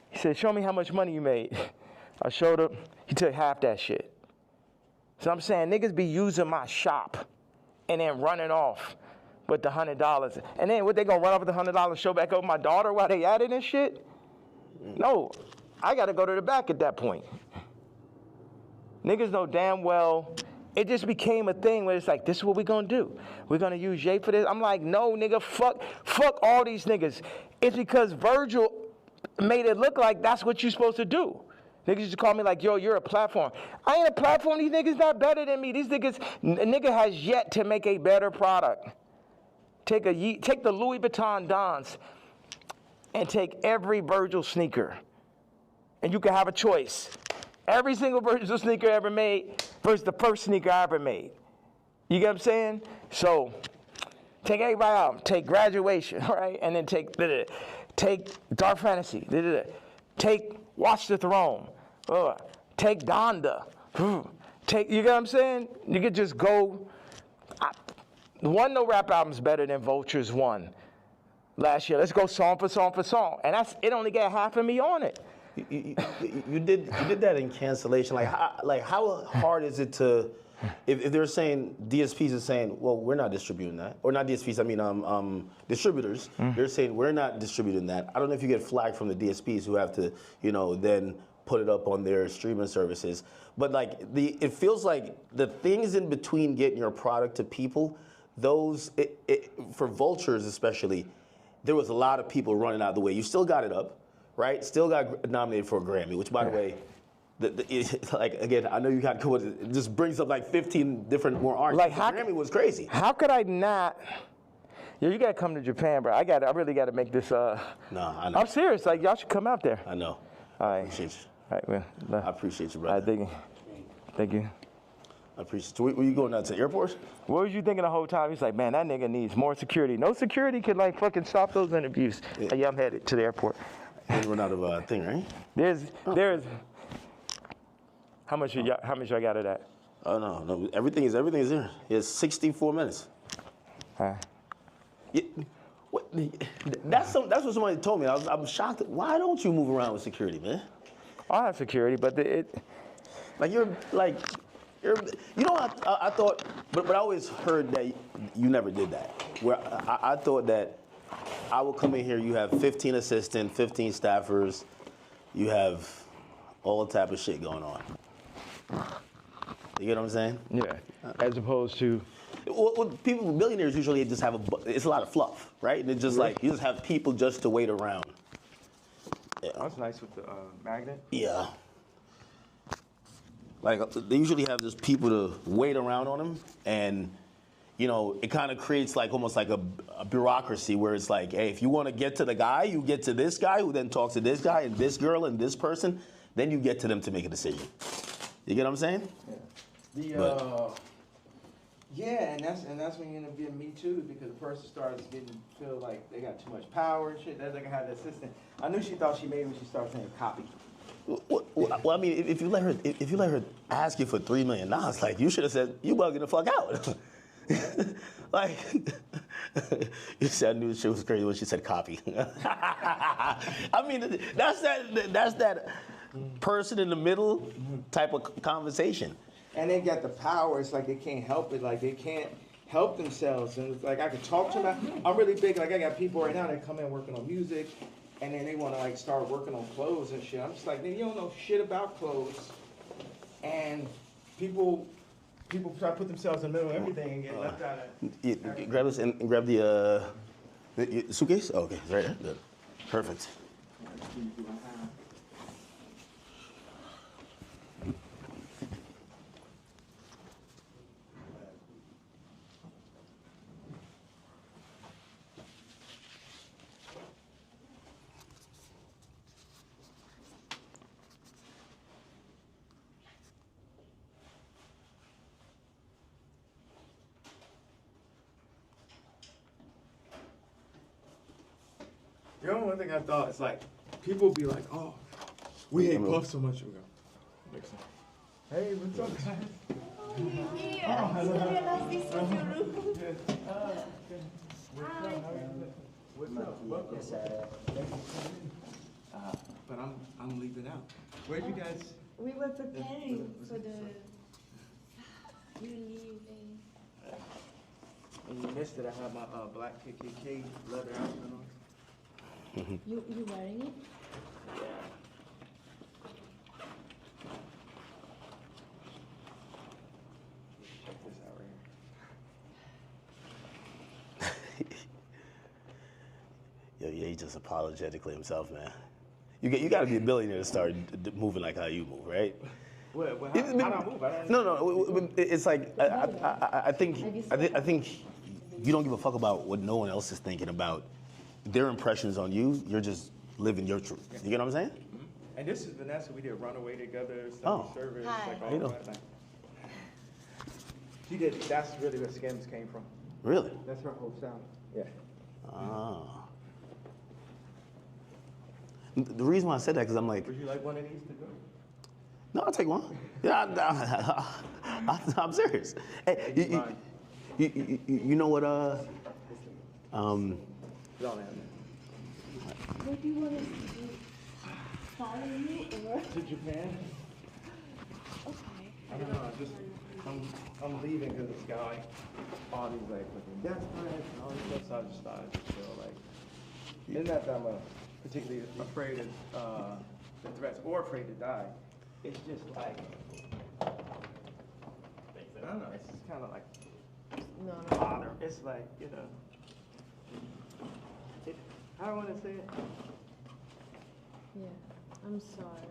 He said, show me how much money you made. I showed him. He took half that shit. So I'm saying niggas be using my shop and then running off with the $100. And then what, they gonna run off with the $100, show back over my daughter while they at it and shit? No, I gotta go to the back at that point. Niggas know damn well, it just became a thing where it's like, this is what we gonna do. We're gonna use Jay for this. I'm like, no, nigga, fuck all these niggas. It's because Virgil made it look like that's what you're supposed to do. Niggas used to call me like, yo, you're a platform. I ain't a platform. These niggas not better than me. These niggas, nigga has yet to make a better product. Take the Louis Vuitton Dons and take every Virgil sneaker. And you can have a choice. Every single Virgil sneaker ever made versus the first sneaker I ever made. You get what I'm saying? So take everybody out. Take Graduation, right? And then take Dark Fantasy. Take Watch the Throne. Take Donda. You get what I'm saying? You could just go. No rap album's better than Vulture's one last year. Let's go song for song for song. And it only got half of me on it. You did that in Cancellation. How hard is it to, if they're saying, DSPs are saying, well, we're not distributing that. Or not DSPs, I mean distributors. They're saying, we're not distributing that. I don't know if you get flagged from the DSPs who have to, then put it up on their streaming services. But it feels like the things in between getting your product to people, for Vultures especially, there was a lot of people running out of the way. You still got it up, right? Still got nominated for a Grammy, which, by the way, again, I know you got it just brings up 15 different more artists. The Grammy was crazy. How could I not? Yo, you gotta come to Japan, bro. I really gotta make this. No, I know. I'm serious. Y'all should come out there. I know. All right. I appreciate you. All right, well, I appreciate you, brother. All right, thank you. I appreciate you. Were you going out to the airport? What was you thinking the whole time? He's like, man, that nigga needs more security. No security can fucking stop those interviews. Yeah, I'm headed to the airport. You run out of thing, right? There's How much y'all got of that? Oh no, everything is there. It's 64 minutes. Yeah, that's what somebody told me. I'm shocked. Why don't you move around with security, man? I have security, but You know, I thought, but I always heard that you never did that. Where I thought that I would come in here, you have 15 assistants, 15 staffers, you have all type of shit going on. You get what I'm saying? yeah. As opposed to. Well, billionaires usually just have it's a lot of fluff, right? And it's just like, you just have people just to wait around. Yeah. That's nice with the magnet. Yeah. Like, they usually have just people to wait around on them, and, you know, it kind of creates like almost like a bureaucracy where it's like, hey, if you want to get to the guy, you get to this guy who then talks to this guy and this girl and this person, then you get to them to make a decision. You get what I'm saying? Yeah. Yeah, and that's when you end up getting Me Too, because the person starts feel like they got too much power and shit. That's like I had the assistant. I knew she thought she made when she started saying copy. Well, I mean, if you let her ask you for $3 million, like, you should have said, you bugging the fuck out. Like, you said I knew she was crazy when she said copy. I mean, that's that person in the middle type of conversation. And they got the power. It's like they can't help it. Like, they can't help themselves. And it's like, I could talk to them. I'm really big. Like, I got people right now that come in working on music, and then they want to, like, start working on clothes and shit. I'm just like, you don't know shit about clothes. And people try to put themselves in the middle of everything and get left out of. Grab this and grab the suitcase? Oh, okay, right there. Good. Perfect. You know, one thing I thought is like, people be like, oh, we hate Puff so much. We go. Hey, what's up, guys? What's up? But I'm leaving out. Where'd you guys? We were preparing for the you leaving. And you missed it. I had my black KKK leather outfit on. You wearing it? Yeah. Check this out right here. Yo, yeah, he's just apologetically himself, man. You got to be a billionaire to start moving like how you move, right? Well, how do I move? No. It's like I think you don't give a fuck about what no one else is thinking about their impressions on you. You're just living your truth. You get what I'm saying? Mm-hmm. And this is Vanessa. We did Runaway together. Service. Hi. Like all that. Like, she did. That's really where Skims came from. Really? That's her whole style. Yeah. Ah. The reason why I said that because I'm like. Would you like one of these to go? No, I'll take one. Yeah, I'm serious. Hey, you know what? Where What do you want us to do? Follow you or? To Japan. Okay. I don't know. I'm leaving because it's got like all these like fucking death threats and all this stuff. So I just thought I'd just feel like. It's not that I'm particularly afraid of the threats or afraid to die. It's just like I don't know. It's just kind of like No. bother. It's like how do I want to say it? Yeah. I'm sorry.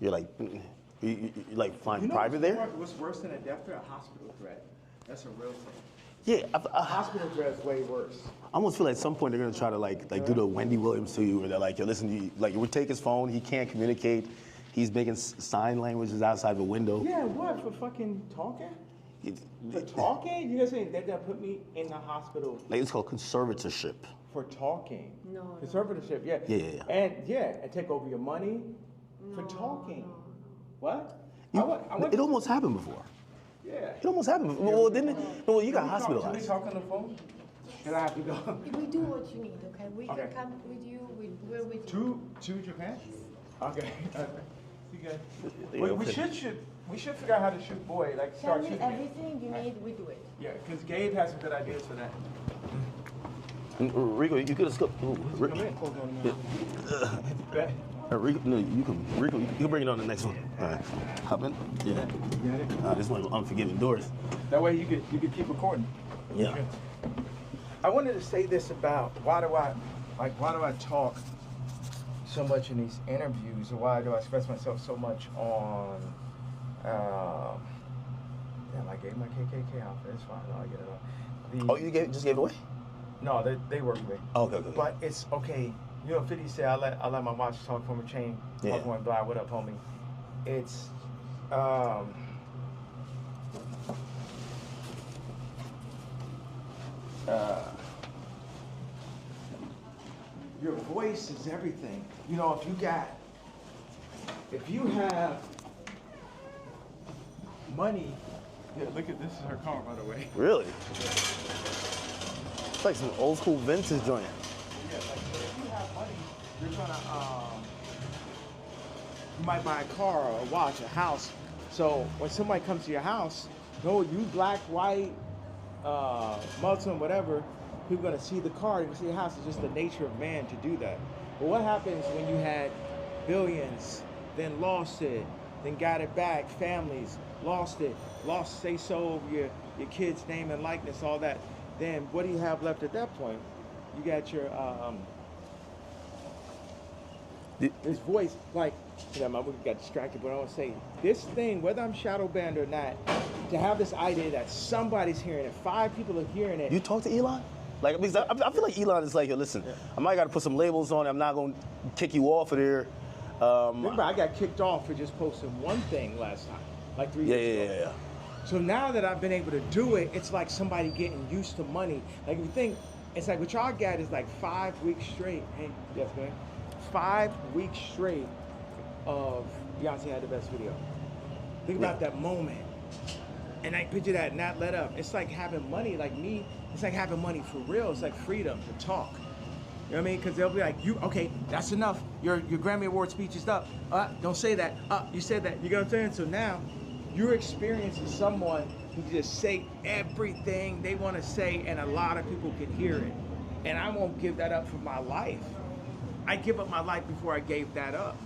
You're like, you like flying private there? What's worse than a death threat? A hospital threat. That's a real thing. Yeah, A hospital threat is way worse. I almost feel like at some point they're gonna try to like do the Wendy Williams to you, where they're like, yo, listen, we take his phone, he can't communicate, he's making sign languages outside the window. Yeah, what for fucking talking? For talking? You guys saying they're gonna put me in the hospital? Like it's called conservatorship. for talking. No. Conservatorship, yeah. Yeah. And take over your money for talking. No. What? It almost happened before. Yeah. It almost happened before. Well, didn't it? No, you got Can we hospitalized. talk on the phone? Can I have to go? We do what you need, okay? We Okay. can come with you. We're with you. To Japan? Okay. You guys. Yeah, We should figure out how to shoot boy. Like Tell start me shooting. everything you need. We do it. Yeah, because Gabe has some good ideas for that. Rico, you could have skipped. Come in. Bet. Rico, no, Rico, you can bring it on the next one. All right, hop in. Yeah. Got it? This one, Unforgiving Doors. That way you could keep recording. Yeah. I wanted to say this about why do I talk so much in these interviews, or why do I express myself so much on damn, I gave my KKK outfit. It's fine. I'll get it off. You just gave it away? No, they work with me. Oh, okay. But it's okay. You know, 50 said I let my watch talk from a chain. Yeah. Talk one blind. What up, homie? It's your voice is everything. You know, if you have money, yeah, look at this is her car, by the way. Really? It's like some old school vintage joint. Yeah, like if you have money, you're gonna you might buy a car or a watch, a house. So when somebody comes to your house, no, you black, white, Muslim, whatever, people are gonna see the car, they're gonna see the house. It's just the nature of man to do that. But what happens when you had billions, then lost it, then got it back, families, lost it, lost say so of your kid's name and likeness, all that. Then what do you have left at that point? You got your this voice, like, you know, we got distracted, but I want to say this thing, whether I'm shadow banned or not, to have this idea that somebody's hearing it, 5 people are hearing it. You talk to Elon? Like, because I feel like Elon is like, yo, listen, I might got to put some labels on it. I'm not going to kick you off of there. Remember, I got kicked off for just posting one thing last time, like 3 years ago. Yeah. So now that I've been able to do it, it's like somebody getting used to money. Like, if you think, it's like what y'all got is like 5 weeks straight. Hey, yes, man. 5 weeks straight of Beyonce had the best video. Think about that moment. And I picture that not let up. It's like having money, like me, it's like having money for real. It's like freedom to talk. You know what I mean? Because they'll be like, okay, that's enough. Your Grammy Award speech is up. Don't say that. You said that. You know what I'm saying? So now you're experiencing someone who just say everything they want to say, and a lot of people can hear it. And I won't give that up for my life. I give up my life before I gave that up.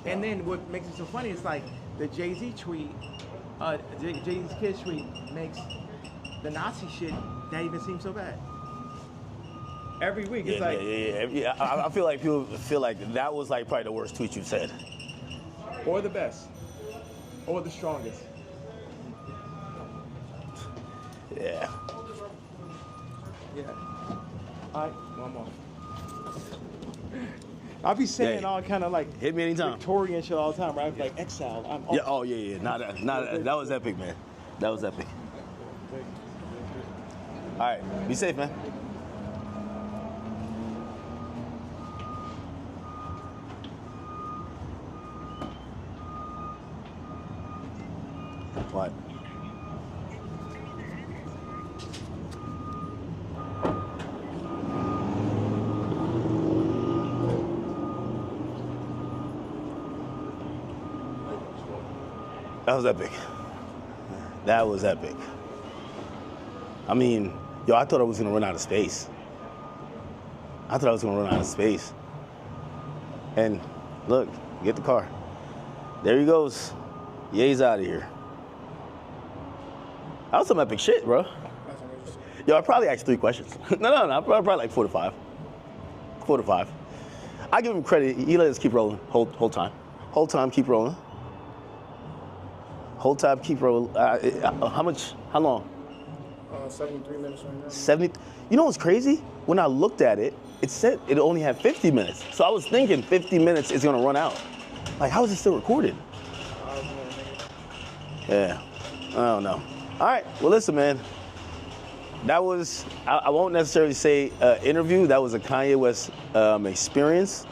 And then what makes it so funny is like the Jay-Z tweet, Jay-Z's Kids tweet makes the Nazi shit not even seem so bad. Every week, it's like... Yeah. I feel like people feel like that was like probably the worst tweet you've said. Or the best. Or the strongest. Yeah. Yeah. All right, one more. I'll be saying all kind of like hit me anytime. Victorian shit all the time, right? Like exiled. Yeah. Oh yeah. That was epic, man. That was epic. All right. Be safe, man. What? That was epic. That was epic. I mean, yo, I thought I was gonna run out of space. And look, get the car. There he goes. Ye's out of here. That was some epic shit, bro. Yo, I probably asked 3 questions. No, probably like 4 to 5. 4 to 5. I give him credit. He let us keep rolling whole time. Whole time, keep rolling. Whole time, keep rolling. How long? 73 minutes right now. 70. You know what's crazy? When I looked at it, it said it only had 50 minutes. So I was thinking 50 minutes is gonna run out. Like, how is it still recorded? Yeah, I don't know. All right, well listen, man. that was, I won't necessarily say interview. That was a Kanye West experience.